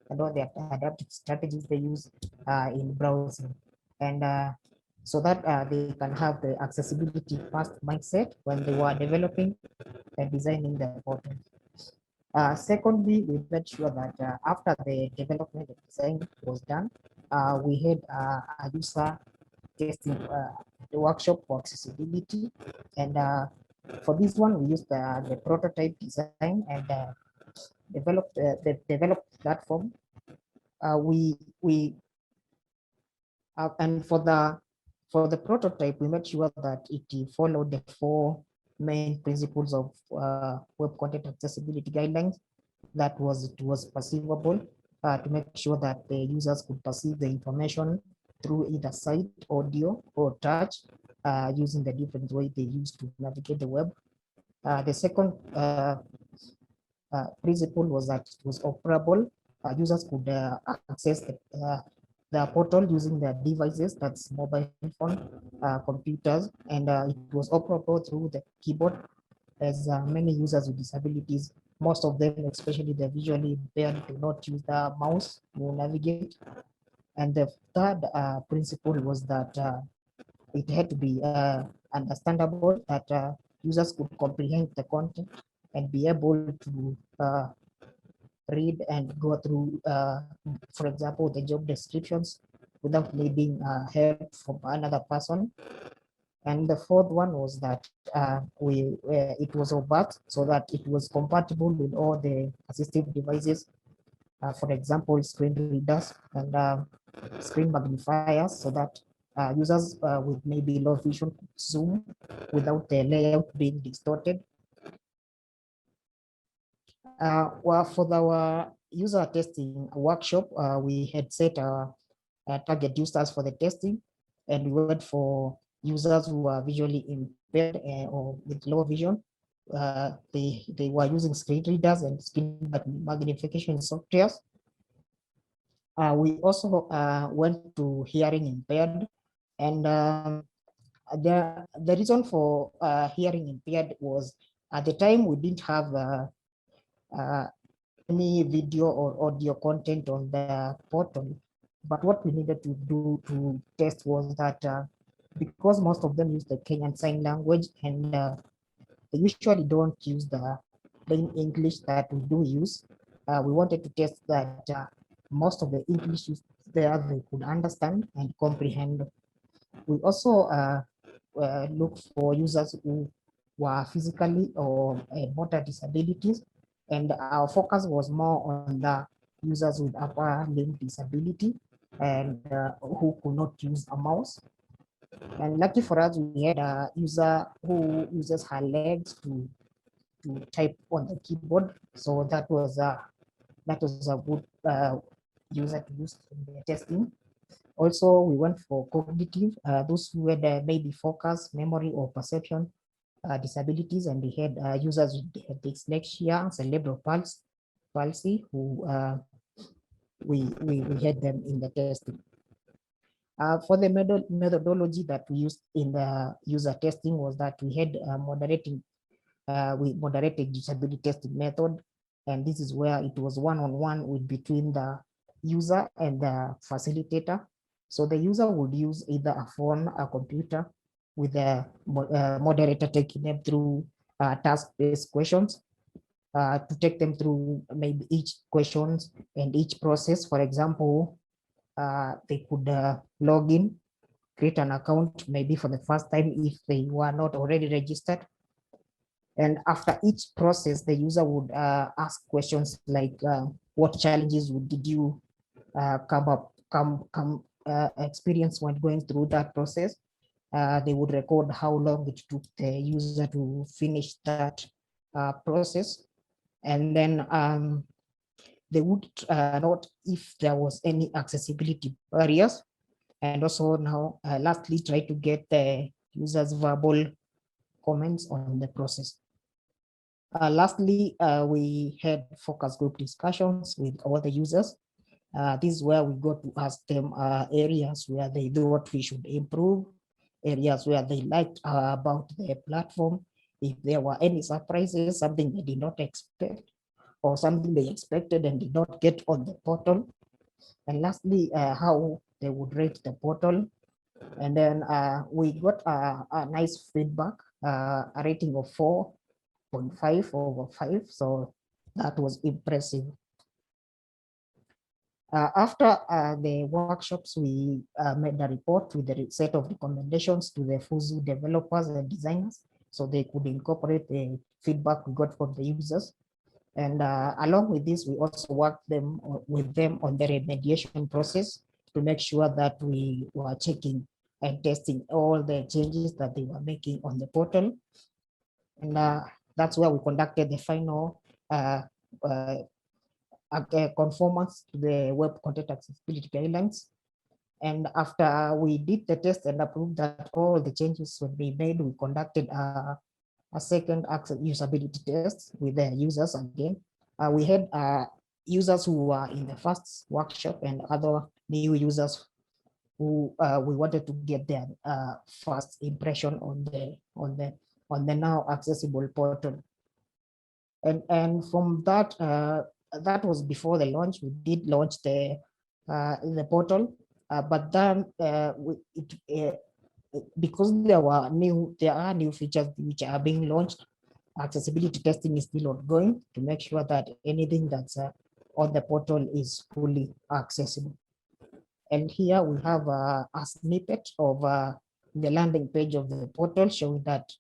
G: and all the adaptive strategies they use in browsing. And so that they can have the accessibility first mindset when they were developing and designing the portal. Secondly, we made sure that after the development and design was done, we had a user testing workshop for accessibility. And for this one, we used the prototype design and developed the developed platform. And for the prototype, we made sure that it followed the 4 main principles of web content accessibility guidelines. That was, it was perceivable to make sure that the users could perceive the information through either sight, audio, or touch, using the different way they use to navigate the web. The second principle was that it was operable. Users could access the portal using their devices, that's mobile phone, computers, and it was operable through the keyboard, as many users with disabilities, most of them, especially the visually impaired, do not use the mouse to navigate. And the third principle was that it had to be understandable, that users could comprehend the content and be able to read and go through, for example, the job descriptions without needing help from another person. And the fourth one was that it was robust, so that it was compatible with all the assistive devices, for example, screen readers and screen magnifiers, so that users with maybe low vision could zoom without the layout being distorted. Well, for our user testing workshop, we had set target users for the testing, and we went for users who are visually impaired or with low vision. They were using screen readers and screen magnification softwares. We also went to hearing impaired, and the reason for hearing impaired was, at the time we didn't have any video or audio content on the portal. But what we needed to do to test was that because most of them use the Kenyan Sign Language, and they usually don't use the plain English that we do use, we wanted to test that most of the English used there they could understand and comprehend. We also look for users who were physically or motor disabilities, and our focus was more on the users with upper limb disability and who could not use a mouse. And lucky for us, we had a user who uses her legs to type on the keyboard, so that was a good user to use in the testing. Also, we went for cognitive, those who had maybe focus, memory, or perception disabilities, and we had users with dyslexia, cerebral palsy, who we had them in the testing. For the methodology that we used in the user testing was that we had we moderated disability testing method, and this is where it was one-on-one with between the user and the facilitator. So the user would use either a phone, a computer, with a moderator taking them through task-based questions to take them through maybe each questions and each process. For example, they could log in create an account, maybe for the first time if they were not already registered. And after each process, the user would ask questions like, what challenges did you experience when going through that process? They would record how long it took the user to finish that process. And then they would note if there was any accessibility barriers. And also now, lastly, try to get the user's verbal comments on the process. Lastly, we had focus group discussions with all the users. This is where we got to ask them areas where they thought we should improve, areas where they liked about the platform, if there were any surprises, something they did not expect, or something they expected and did not get on the portal. And lastly, how they would rate the portal. And then we got a nice feedback, a rating of 4.5 over 5. So that was impressive. After the workshops, we made a report with a set of recommendations to the Fuzu developers and designers, so they could incorporate the feedback we got from the users. And along with this, we also worked with them on the remediation process to make sure that we were checking and testing all the changes that they were making on the portal. And that's where we conducted the final conformance to the Web Content Accessibility Guidelines. And after we did the test and approved that all the changes would be made, we conducted a second usability test with the users again. We had users who were in the first workshop and other new users who we wanted to get their first impression on the now accessible portal. And from that, that was before the launch. We did launch the portal, but then because there are new features which are being launched, accessibility testing is still ongoing to make sure that anything that's on the portal is fully accessible. And here we have a snippet of the landing page of the portal showing that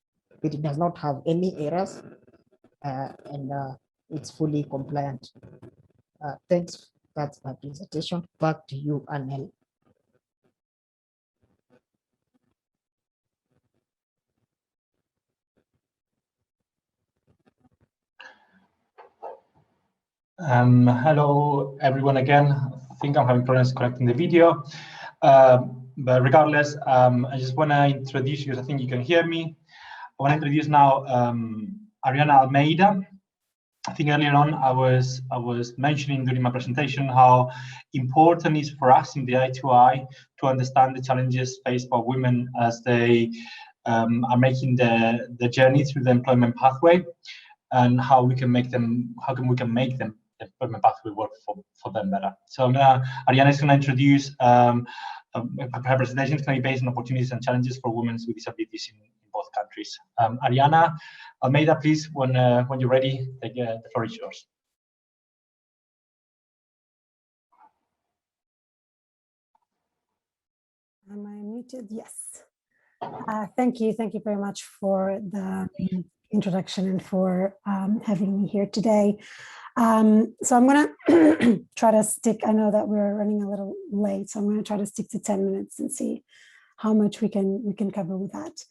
G: it does not have any errors and it's fully compliant. Thanks. That's my presentation. Back to you, Anel.
A: Hello, everyone again. I think I'm having problems connecting the video. But regardless, I just want to introduce you, because I think you can hear me. I want to introduce now Ariana Almeida. I think earlier on I was mentioning during my presentation how important it is for us in the i2i to understand the challenges faced by women as they are making the journey through the employment pathway, and how we can make them, the employment pathway work for them better. So Ariana is going to introduce her presentation. Is going to be based on opportunities and challenges for women with disabilities in both countries. Ariana Almeida, please, when you're ready, the floor is yours.
H: Am I muted? Yes. Thank you very much for the introduction and for having me here today. So I'm going to try to stick. I know that we're running a little late, so I'm going to try to stick to 10 minutes and see how much we can cover with that.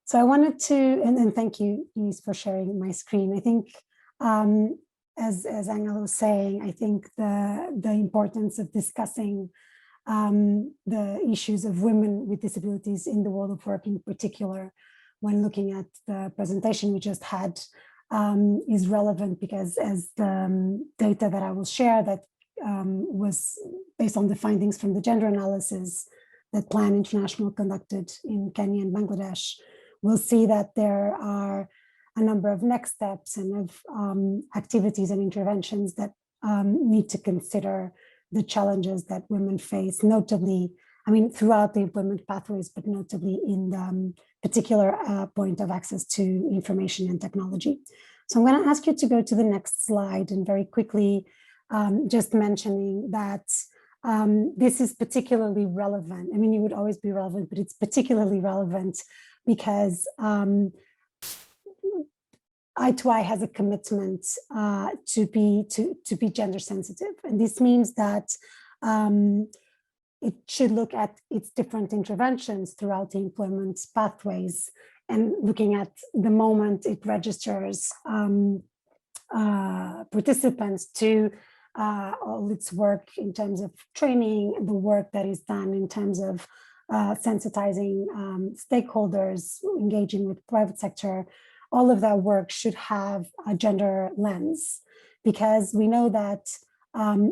H: So I wanted to, and thank you, Luis, for sharing my screen. I think, as Angela was saying, I think the importance of discussing the issues of women with disabilities in the world of work in particular, when looking at the presentation we just had, is relevant, because as the data that I will share that was based on the findings from the gender analysis that Plan International conducted in Kenya and Bangladesh, we'll see that there are a number of next steps and of activities and interventions that need to consider the challenges that women face, notably, I mean, throughout the employment pathways, but notably in the particular point of access to information and technology. So I'm going to ask you to go to the next slide, and very quickly, just mentioning that this is particularly relevant. I mean, it would always be relevant, but it's particularly relevant because i2i has a commitment to be gender sensitive, and this means that it should look at its different interventions throughout the employment pathways, and looking at the moment it registers participants to all its work in terms of training, the work that is done in terms of sensitizing stakeholders, engaging with private sector. All of that work should have a gender lens, because we know that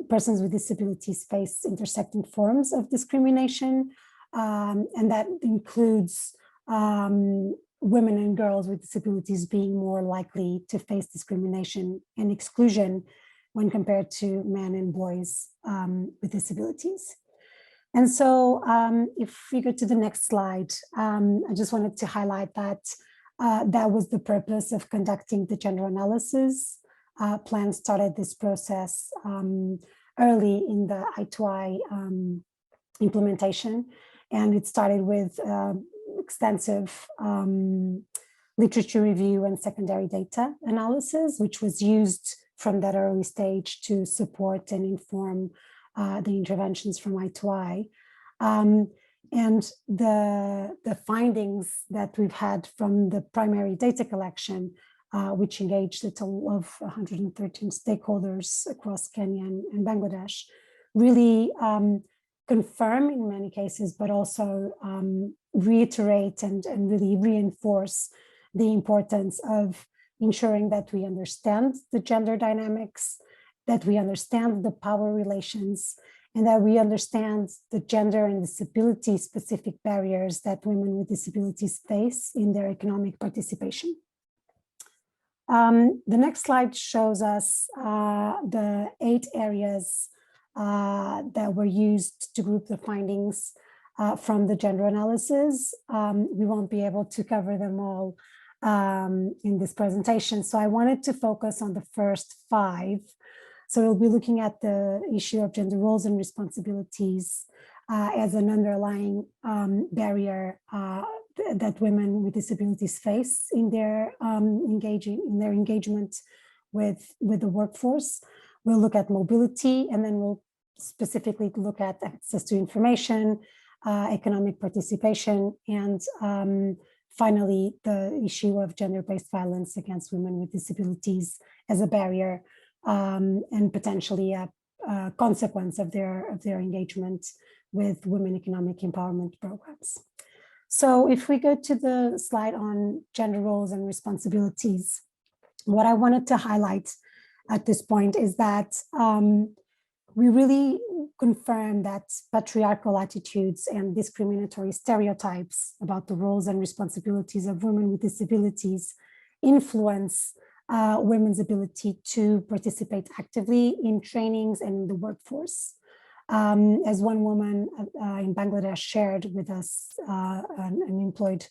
H: persons with disabilities face intersecting forms of discrimination, and that includes women and girls with disabilities being more likely to face discrimination and exclusion when compared to men and boys with disabilities. And so if we go to the next slide, I just wanted to highlight that that was the purpose of conducting the gender analysis. Plan started this process early in the i2i implementation, and it started with extensive literature review and secondary data analysis, which was used from that early stage to support and inform the interventions from i2i. And the findings that we've had from the primary data collection, which engaged a total of 113 stakeholders across Kenya and Bangladesh, really confirm in many cases, but also reiterate and really reinforce the importance of ensuring that we understand the gender dynamics, that we understand the power relations, and that we understand the gender and disability specific barriers that women with disabilities face in their economic participation. The next slide shows us the 8 areas that were used to group the findings from the gender analysis. We won't be able to cover them all in this presentation, so I wanted to focus on the first 5. So we'll be looking at the issue of gender roles and responsibilities as an underlying barrier that women with disabilities face in their engagement with the workforce. We'll look at mobility, and then we'll specifically look at access to information, economic participation, and finally, the issue of gender-based violence against women with disabilities as a barrier and potentially a consequence of their engagement with women economic empowerment programs. So if we go to the slide on gender roles and responsibilities, what I wanted to highlight at this point is that we really confirm that patriarchal attitudes and discriminatory stereotypes about the roles and responsibilities of women with disabilities influence women's ability to participate actively in trainings and in the workforce. As one woman in Bangladesh shared with us, an employed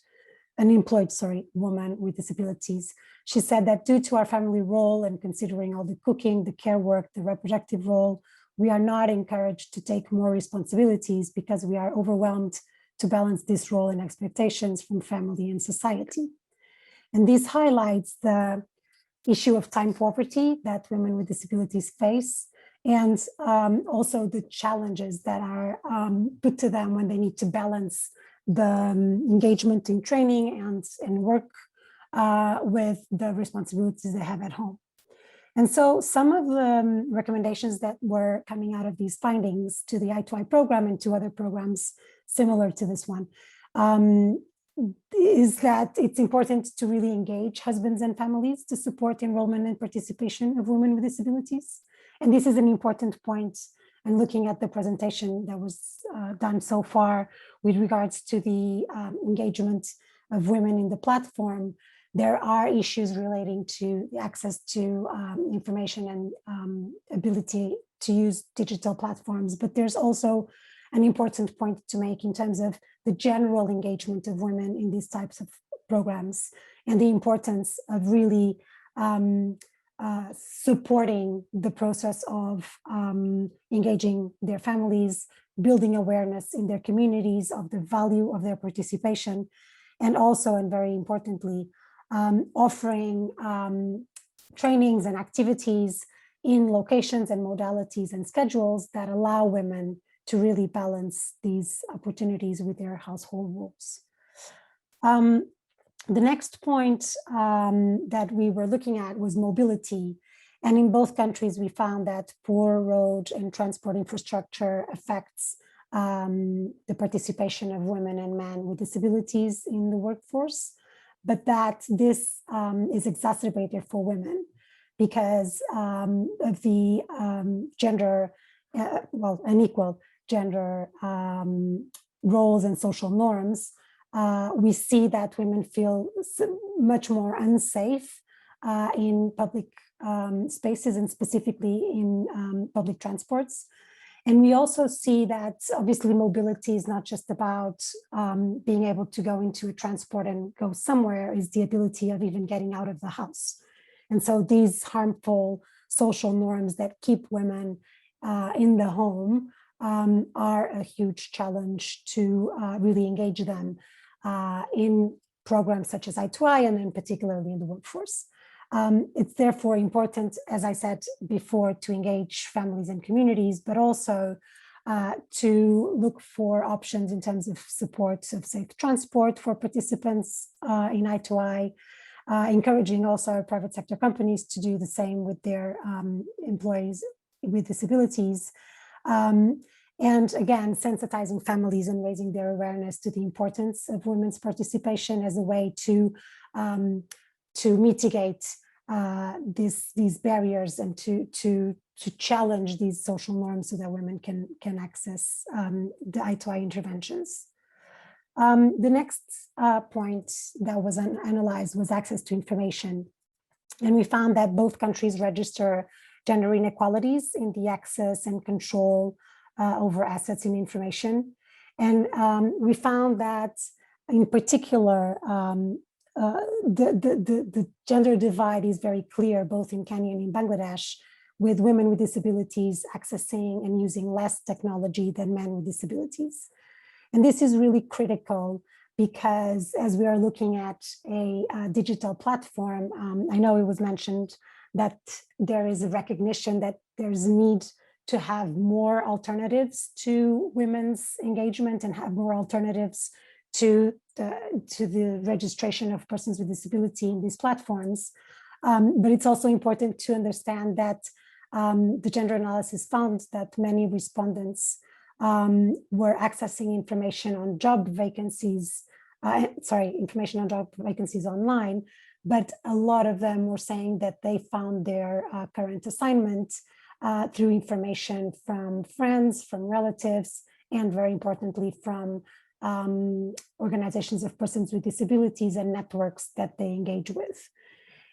H: woman with disabilities, she said that due to our family role and considering all the cooking, the care work, the reproductive role, we are not encouraged to take more responsibilities because we are overwhelmed to balance this role and expectations from family and society. And this highlights the issue of time poverty that women with disabilities face, and also the challenges that are put to them when they need to balance the engagement in training and work with the responsibilities they have at home. And so some of the recommendations that were coming out of these findings to the i2i program and to other programs similar to this one is that it's important to really engage husbands and families to support enrollment and participation of women with disabilities. And this is an important point. And looking at the presentation that was done so far with regards to the engagement of women in the platform, there are issues relating to access to information and ability to use digital platforms. But there's also an important point to make in terms of the general engagement of women in these types of programs and the importance of really supporting the process of engaging their families, building awareness in their communities of the value of their participation, and also, and very importantly, offering trainings and activities in locations and modalities and schedules that allow women to really balance these opportunities with their household roles. The next point that we were looking at was mobility. And in both countries, we found that poor road and transport infrastructure affects the participation of women and men with disabilities in the workforce, but that this is exacerbated for women because of the unequal gender roles and social norms. We see that women feel much more unsafe in public spaces and specifically in public transports. And we also see that obviously mobility is not just about being able to go into a transport and go somewhere, is the ability of even getting out of the house. And so these harmful social norms that keep women in the home are a huge challenge to really engage them in programs such as i2i and then particularly in the workforce. It's therefore important, as I said before, to engage families and communities, but also to look for options in terms of support of safe transport for participants in i2i, encouraging also private sector companies to do the same with their employees with disabilities. And again, sensitizing families and raising their awareness to the importance of women's participation as a way to mitigate these barriers and to challenge these social norms so that women can access the i2i interventions. The next point that was analyzed was access to information. And we found that both countries register gender inequalities in the access and control over assets and information. And we found that in particular, the gender divide is very clear both in Kenya and in Bangladesh, with women with disabilities accessing and using less technology than men with disabilities. And this is really critical because as we are looking at a digital platform, I know it was mentioned that there is a recognition that there's a need to have more alternatives to women's engagement and have more alternatives to the registration of persons with disability in these platforms. But it's also important to understand that the gender analysis found that many respondents were accessing information on job vacancies, information on job vacancies online, but a lot of them were saying that they found their current assignment through information from friends, from relatives, and very importantly, from organizations of persons with disabilities and networks that they engage with.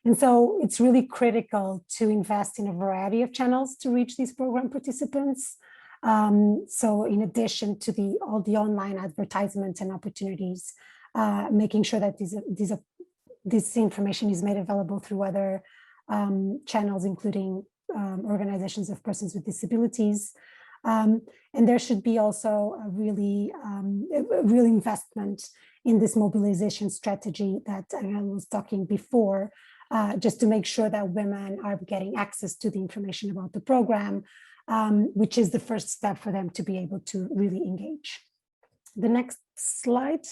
H: And so it's really critical to invest in a variety of channels to reach these program participants. So in addition to all the online advertisements and opportunities, making sure that this information is made available through other channels, including organizations of persons with disabilities. And there should be also a real investment in this mobilization strategy that I was talking before, just to make sure that women are getting access to the information about the program, which is the first step for them to be able to really engage. The next slide.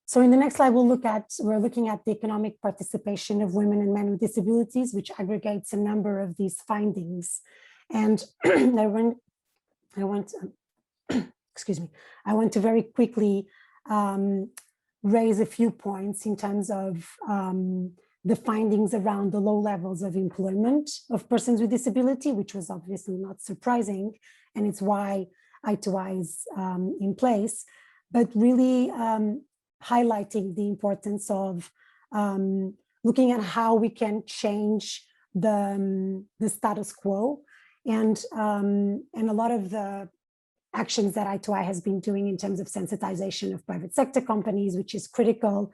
H: So in the next slide, we're looking at the economic participation of women and men with disabilities, which aggregates a number of these findings. And I want to very quickly raise a few points in terms of the findings around the low levels of employment of persons with disability, which was obviously not surprising, and it's why i2i is in place, but really highlighting the importance of looking at how we can change the status quo. And a lot of the actions that i2i has been doing in terms of sensitization of private sector companies, which is critical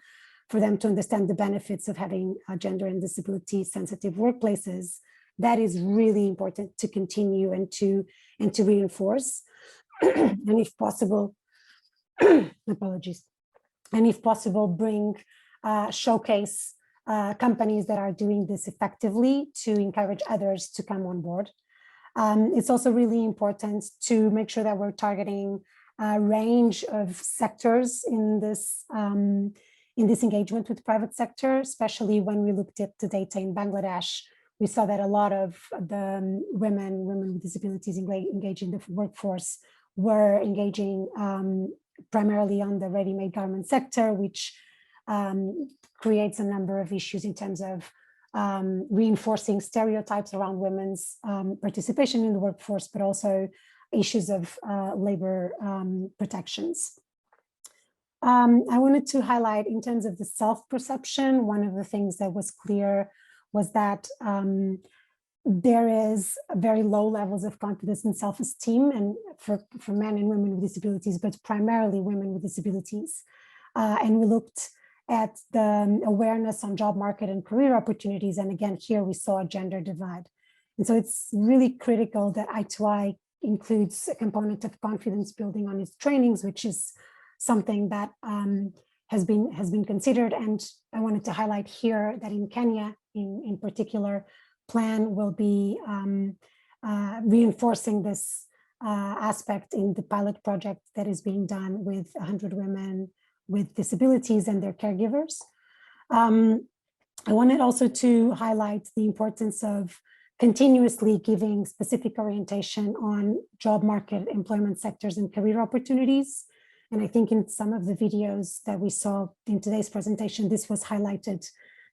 H: for them to understand the benefits of having gender and disability sensitive workplaces. That is really important to continue and to reinforce. And if possible, apologies. And if possible, bring, showcase companies that are doing this effectively to encourage others to come on board. It's also really important to make sure that we're targeting a range of sectors in this engagement with private sector, especially when we looked at the data in Bangladesh. We saw that a lot of the women with disabilities engaging the workforce were engaging primarily on the ready-made garment sector, which creates a number of issues in terms of reinforcing stereotypes around women's participation in the workforce, but also issues of labor protections. I wanted to highlight in terms of the self-perception, one of the things that was clear was that there is very low levels of confidence and self-esteem, and for men and women with disabilities, but primarily women with disabilities. And we looked at the awareness on job market and career opportunities. And again, here we saw a gender divide. And so it's really critical that i2i includes a component of confidence building on its trainings, which is something that has been considered. And I wanted to highlight here that in Kenya, in particular, plan will be reinforcing this aspect in the pilot project that is being done with 100 women with disabilities and their caregivers. I wanted also to highlight the importance of continuously giving specific orientation on job market, employment sectors, and career opportunities. And I think in some of the videos that we saw in today's presentation, this was highlighted,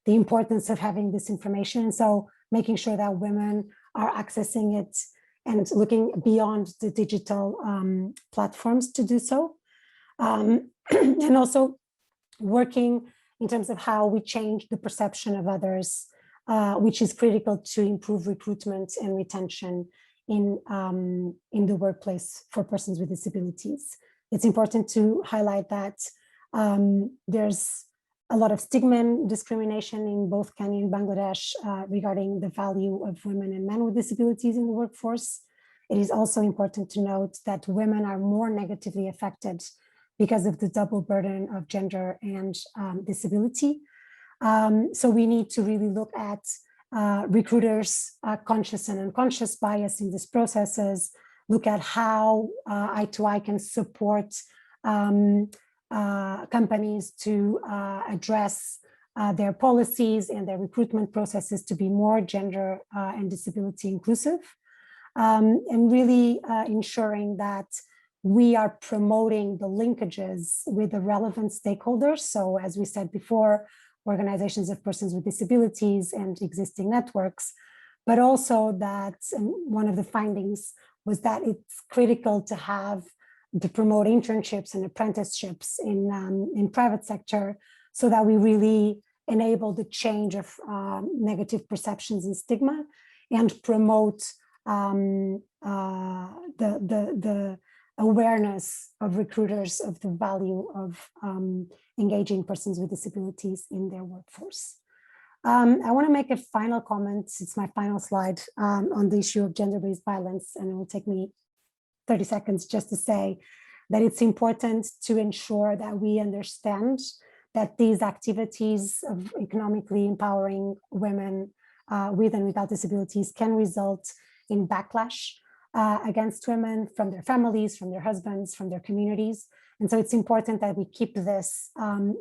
H: the importance of having this information. So making sure that women are accessing it and looking beyond the digital platforms to do so. And also working in terms of how we change the perception of others, which is critical to improve recruitment and retention in the workplace for persons with disabilities. It's important to highlight that there's a lot of stigma and discrimination in both Kenya and Bangladesh regarding the value of women and men with disabilities in the workforce. It is also important to note that women are more negatively affected because of the double burden of gender and disability. So we need to really look at recruiters' conscious and unconscious bias in these processes, look at how i2i can support companies to address their policies and their recruitment processes to be more gender and disability inclusive, and really ensuring that we are promoting the linkages with the relevant stakeholders. So as we said before, organizations of persons with disabilities and existing networks, but also that one of the findings was that it's critical to promote internships and apprenticeships in private sector so that we really enable the change of negative perceptions and stigma and promote the awareness of recruiters of the value of engaging persons with disabilities in their workforce. I want to make a final comment. It's my final slide on the issue of gender-based violence, and it will take me 30 seconds just to say that it's important to ensure that we understand that these activities of economically empowering women with and without disabilities can result in backlash against women from their families, from their husbands, from their communities. And so it's important that we keep this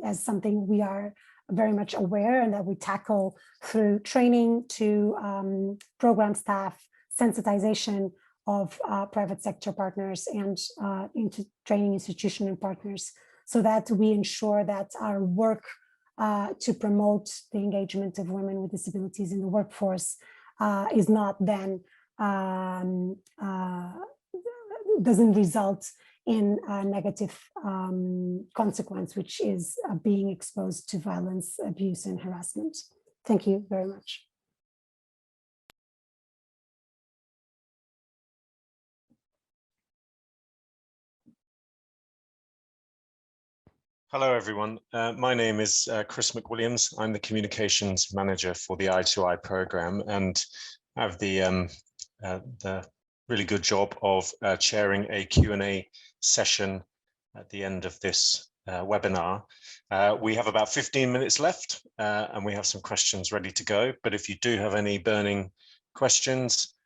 H: as something we are very much aware and that we tackle through training to program staff, sensitization of private sector partners and into training institution and partners, so that we ensure that our work to promote the engagement of women with disabilities in the workforce is not then doesn't result in a negative consequence, which is being exposed to violence, abuse, and harassment. Thank you very much.
I: Hello, everyone. My name is Chris McWilliams. I'm the Communications Manager for the i2i program, and I have the really good job of chairing a Q&A session at the end of this webinar. We have about 15 minutes left, and we have some questions ready to go. But if you do have any burning questions,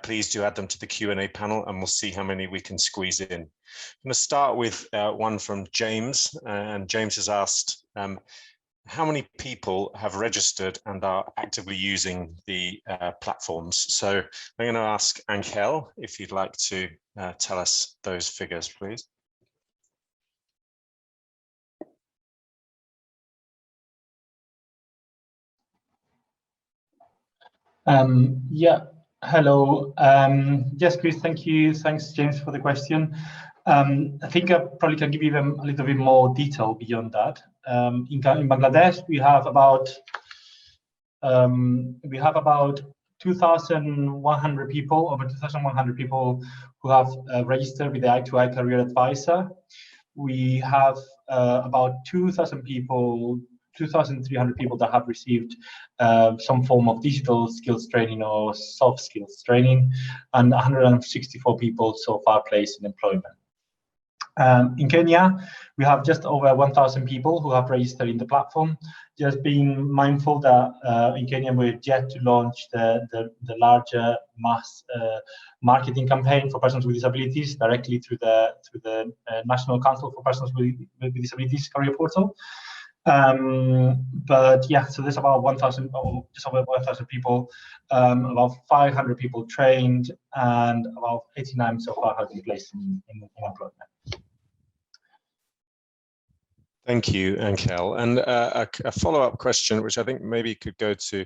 I: please do add them to the Q&A panel, and we'll see how many we can squeeze in. I'm going to start with one from James, and James has asked, how many people have registered and are actively using the platforms? So I'm going to ask Angel if you'd like to tell us those figures, please.
A: Yeah, hello. Yes, Chris, thank you. Thanks, James, for the question. I think I probably can give you a little bit more detail beyond that. In Bangladesh, we have about 2,100 people, over 2,100 people who have registered with the i2i Career Advisor. We have about 2,000 people, 2,300 people that have received some form of digital skills training or soft skills training, and 164 people so far placed in employment. In Kenya, we have just over 1,000 people who have registered in the platform. Just being mindful that in Kenya, we're yet to launch the larger mass marketing campaign for persons with disabilities directly through the National Council for Persons with Disabilities Career Portal. But yeah, so there's about 1,000, just over 1,000 people, about 500 people trained, and about 89 so far have been placed in employment.
I: Thank you, Angel. And a follow-up question, which I think maybe could go to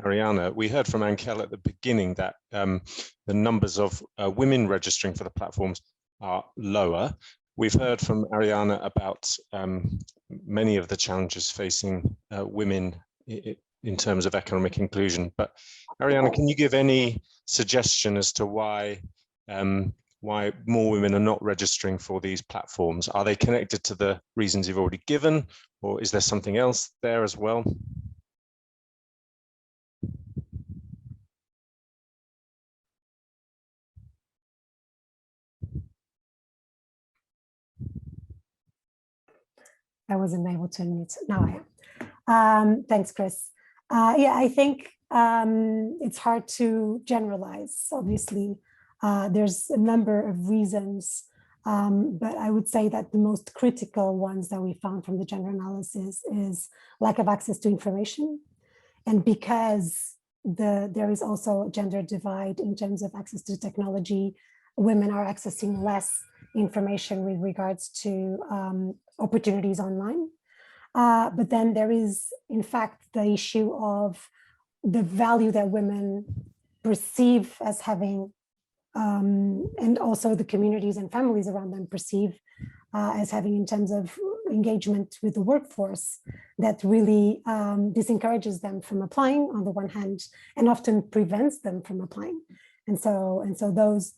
I: Ariana. We heard from Angel at the beginning that the numbers of women registering for the platforms are lower. We've heard from Ariana about many of the challenges facing women in terms of economic inclusion. But Ariana, can you give any suggestion as to why more women are not registering for these platforms? Are they connected to the reasons you've already given, or is there something else there as well?
H: I wasn't able to unmute. Now I am. Thanks, Chris. Yeah, I think it's hard to generalize. Obviously, there's a number of reasons, but I would say that the most critical ones that we found from the gender analysis is lack of access to information. And because there is also a gender divide in terms of access to technology, women are accessing less information with regards to opportunities online. But then there is, in fact, the issue of the value that women perceive as having, and also the communities and families around them perceive as having in terms of engagement with the workforce, that really disencourages them from applying on the one hand, and often prevents them from applying. And so those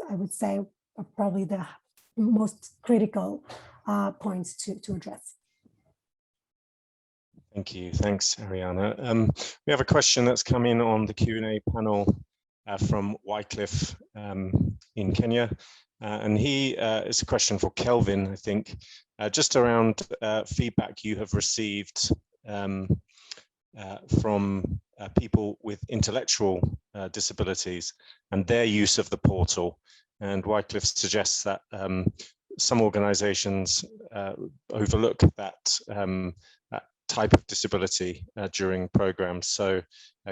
H: I would say are probably the most critical points to address.
I: Thank you. Thanks, Ariana. We have a question that's come in on the Q&A panel from Wycliffe in Kenya. And it's a question for Kelvin, I think, just around feedback you have received from people with intellectual disabilities and their use of the portal. And Wycliffe suggests that some organizations overlook that type of disability during programs. So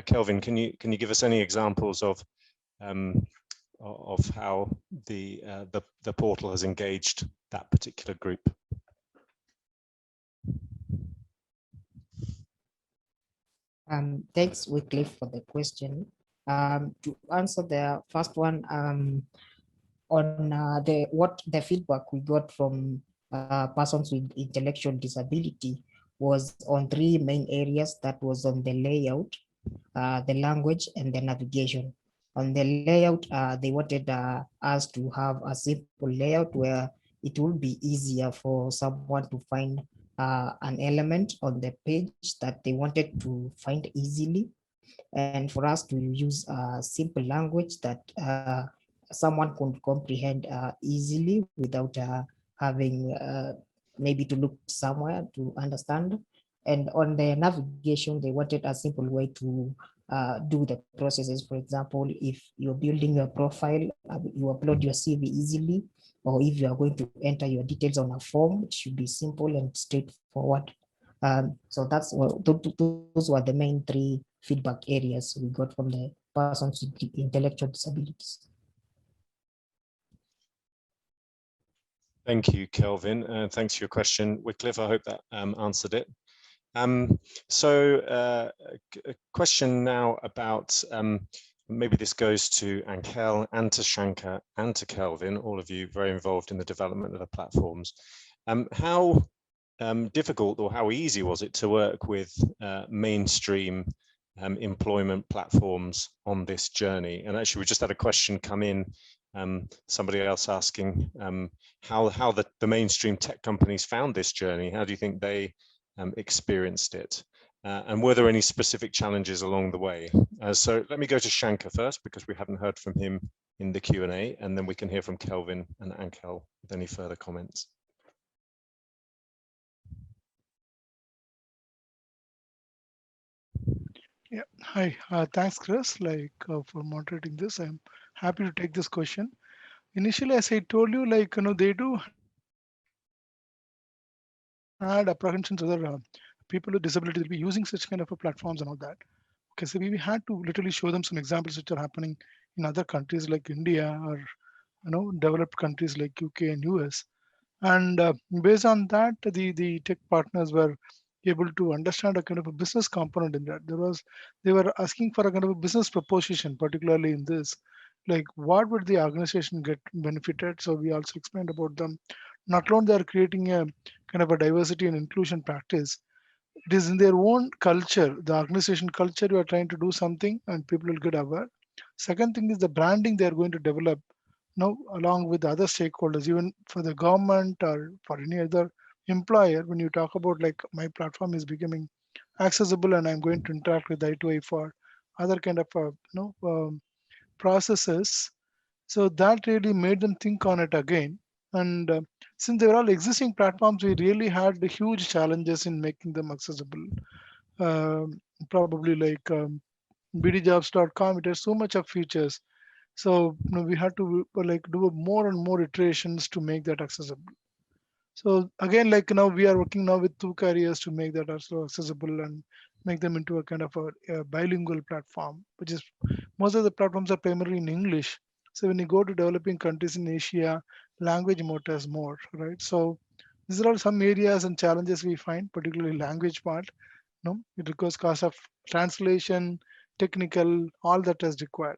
I: Kelvin, can you give us any examples of how the portal has engaged that particular group?
G: Thanks, Wycliffe, for the question. To answer the first one, on the feedback we got from persons with intellectual disability was on three main areas. That was on the layout, the language, and the navigation. On the layout, they wanted us to have a simple layout where it will be easier for someone to find an element on the page that they wanted to find easily, and for us to use a simple language that someone could comprehend easily without having maybe to look somewhere to understand. And on the navigation, they wanted a simple way to do the processes. For example, if you're building your profile, you upload your CV easily, or if you are going to enter your details on a form, it should be simple and straightforward. So that's what those were the main three feedback areas we got from the persons with intellectual disabilities.
I: Thank you, Kelvin. Thanks for your question. Wycliffe, I hope that answered it. So a question now about, maybe this goes to Ankel and to Shankar and to Kelvin, all of you very involved in the development of the platforms. How difficult or how easy was it to work with mainstream employment platforms on this journey? And actually, we just had a question come in, somebody else asking how the mainstream tech companies found this journey. How do you think they experienced it? And were there any specific challenges along the way? So let me go to Shankar first, because we haven't heard from him in the Q&A, and then we can hear from Kelvin and Ankel with any further comments.
F: Yeah, hi. Thanks, Chris, for moderating this. I'm happy to take this question. Initially, as I told you, they do had apprehensions whether people with disabilities will be using such kind of platforms and all that. Okay, so we had to literally show them some examples which are happening in other countries like India, or developed countries like UK and US. And based on that, the tech partners were able to understand a kind of a business component in that. They were asking for a kind of a business proposition, particularly in this, like what would the organization get benefited. So we also explained about them. Not alone they are creating a kind of a diversity and inclusion practice. It is in their own culture, the organization culture. You are trying to do something, and people will get aware. Second thing is the branding they are going to develop along with other stakeholders, even for the government or for any other employer. When you talk about like my platform is becoming accessible and I'm going to interact with i2i for other kind of processes, so that really made them think on it again. And since they were all existing platforms, we really had the huge challenges in making them accessible. Probably like bdjobs.com, it has so much of features. So we had to do more and more iterations to make that accessible. So again, now we are working now with two carriers to make that also accessible and make them into a kind of a bilingual platform, which is most of the platforms are primarily in English. So when you go to developing countries in Asia, language matters more, right? So these are all some areas and challenges we find, particularly language part. It requires cost of translation, technical, all that is required.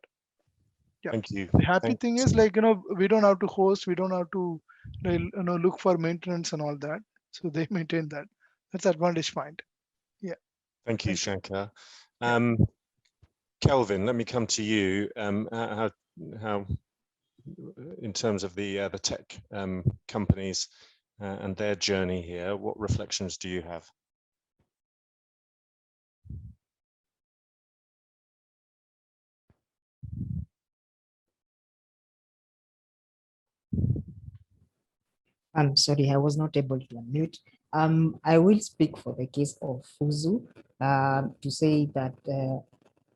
F: Yeah.
I: Thank you.
F: The happy
I: Thanks.
F: thing is we don't have to host, we don't have to look for maintenance and all that. So they maintain that. That's advantage point. Yeah.
I: Thank you, Shankar.
F: Yeah.
I: Kelvin, let me come to you. How in terms of the tech companies and their journey here, what reflections do you have?
G: I'm sorry, I was not able to unmute. I will speak for the case of Fuzu to say that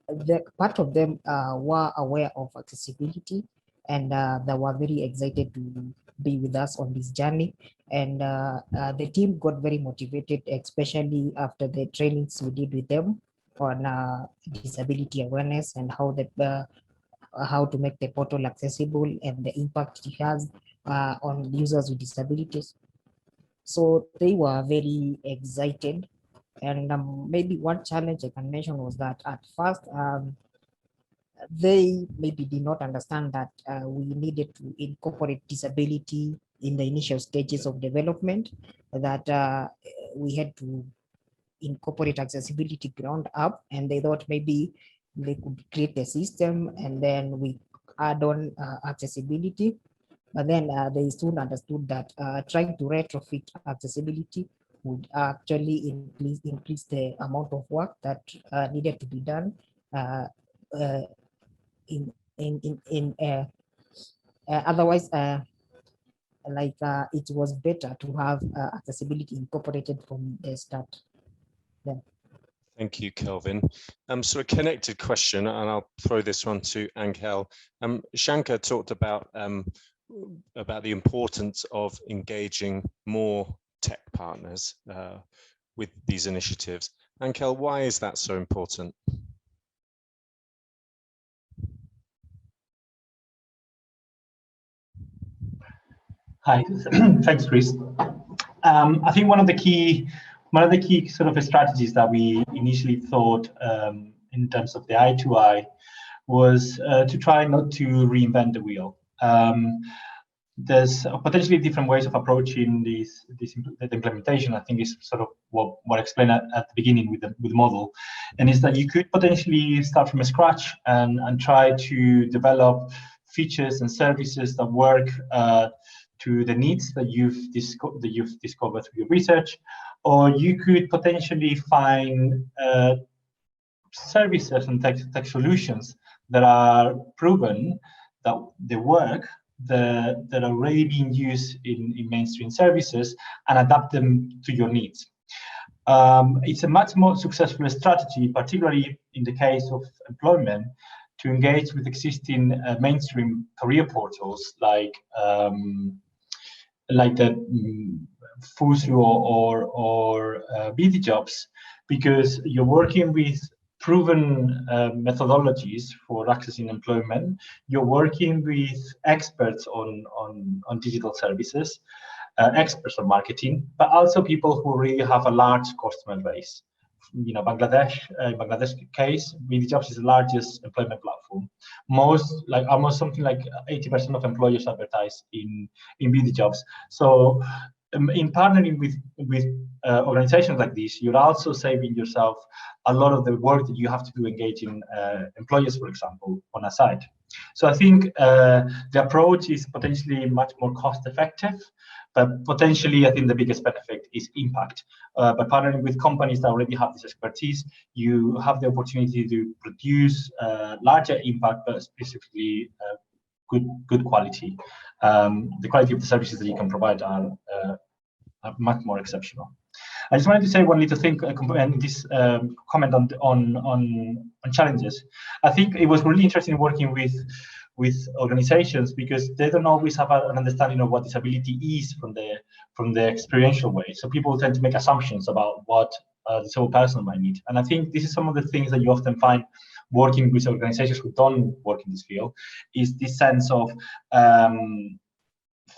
G: the part of them were aware of accessibility, and they were very excited to be with us on this journey. And the team got very motivated, especially after the trainings we did with them on disability awareness and how to make the portal accessible and the impact it has on users with disabilities. So they were very excited. And maybe one challenge I can mention was that at first, they maybe did not understand that we needed to incorporate disability in the initial stages of development, that we had to incorporate accessibility ground up, and they thought maybe they could create a system and then we add on accessibility. But then they soon understood that trying to retrofit accessibility would actually increase the amount of work that needed to be done otherwise it was better to have accessibility incorporated from the start. Then.
I: Thank you, Kelvin. So a connected question, and I'll throw this one to Angel. Shankar talked about the importance of engaging more tech partners with these initiatives. Angel, why is that so important?
A: Hi, thanks, Chris. I think one of the key sort of strategies that we initially thought in terms of the i2i was to try not to reinvent the wheel. There's potentially different ways of approaching the implementation. I think is sort of what I explained at the beginning with the model, and is that you could potentially start from scratch and try to develop features and services that work to the needs that you've discovered through your research, or you could potentially find services and tech solutions that are proven that they work, that are already being used in mainstream services, and adapt them to your needs. It's a much more successful strategy, particularly in the case of employment, to engage with existing mainstream career portals like the Fusu or BD Jobs, because you're working with proven methodologies for accessing employment. You're working with experts on digital services, experts on marketing, but also people who really have a large customer base. You know, Bangladesh case, BD Jobs is the largest employment platform. Almost something like 80% of employers advertise in BD Jobs. So in partnering with organizations like this, you're also saving yourself a lot of the work that you have to do engaging employers, for example, on a site. So I think the approach is potentially much more cost effective, but potentially I think the biggest benefit is impact. By partnering with companies that already have this expertise, you have the opportunity to produce larger impact, but specifically good quality. The quality of the services that you can provide are much more exceptional. I just wanted to say one little thing, and this comment on challenges. I think it was really interesting working with organizations because they don't always have an understanding of what disability is from the experiential way. So people tend to make assumptions about what the disabled person might need. And I think this is some of the things that you often find working with organizations who don't work in this field, is this sense of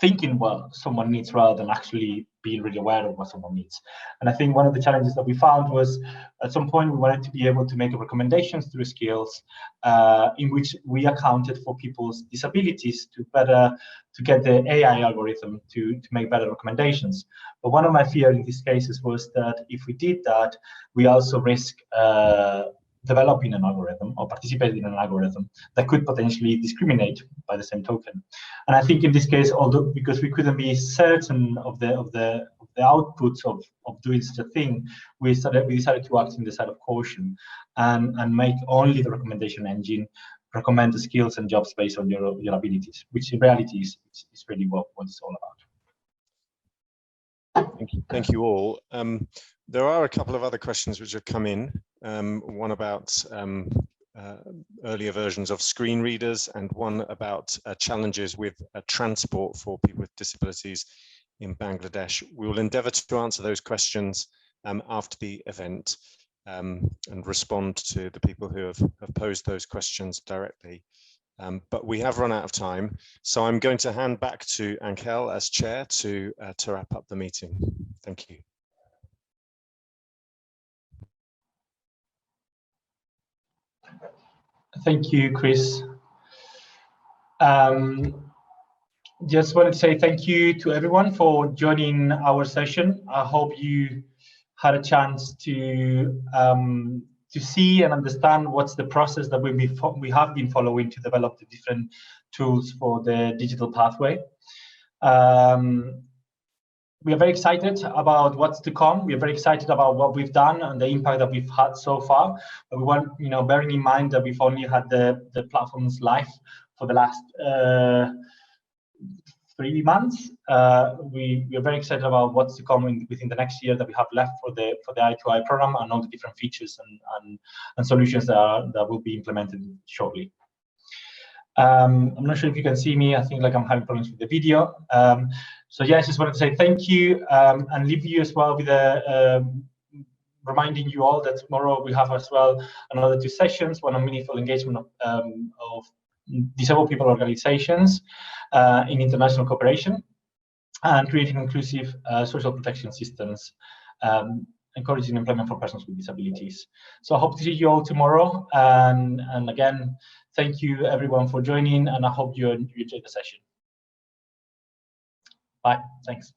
A: thinking what someone needs rather than actually being really aware of what someone needs. And I think one of the challenges that we found was at some point we wanted to be able to make recommendations through skills in which we accounted for people's disabilities to get the AI algorithm to make better recommendations. But one of my fears in these cases was that if we did that, we also risk developing an algorithm or participating in an algorithm that could potentially discriminate by the same token. And I think in this case, although because we couldn't be certain of the outputs of doing such a thing, we decided to act in the side of caution and make only the recommendation engine recommend the skills and jobs based on your abilities, which in reality is really what it's all about.
I: Thank you all. There are a couple of other questions which have come in. One about earlier versions of screen readers, and one about challenges with transport for people with disabilities in Bangladesh. We will endeavour to answer those questions after the event and respond to the people who have posed those questions directly. But we have run out of time, so I'm going to hand back to Angel as chair to wrap up the meeting. Thank you.
A: Thank you, Chris. Just wanted to say thank you to everyone for joining our session. I hope you had a chance to to see and understand what's the process that we have been following to develop the different tools for the digital pathway. We are very excited about what's to come. We are very excited about what we've done and the impact that we've had so far. But we want, bearing in mind that we've only had the platforms live for the last 3 months. We are very excited about what's to come within the next year that we have left for the i2i program, and all the different features and solutions that will be implemented shortly. I'm not sure if you can see me. I think I'm having problems with the video. So yeah, I just wanted to say thank you and leave you as well with reminding you all that tomorrow we have as well another 2 sessions, one on meaningful engagement of disabled people organizations in international cooperation, and creating inclusive social protection systems, encouraging employment for persons with disabilities. So I hope to see you all tomorrow. And again, thank you everyone for joining, and I hope you enjoyed the session. Bye. Thanks.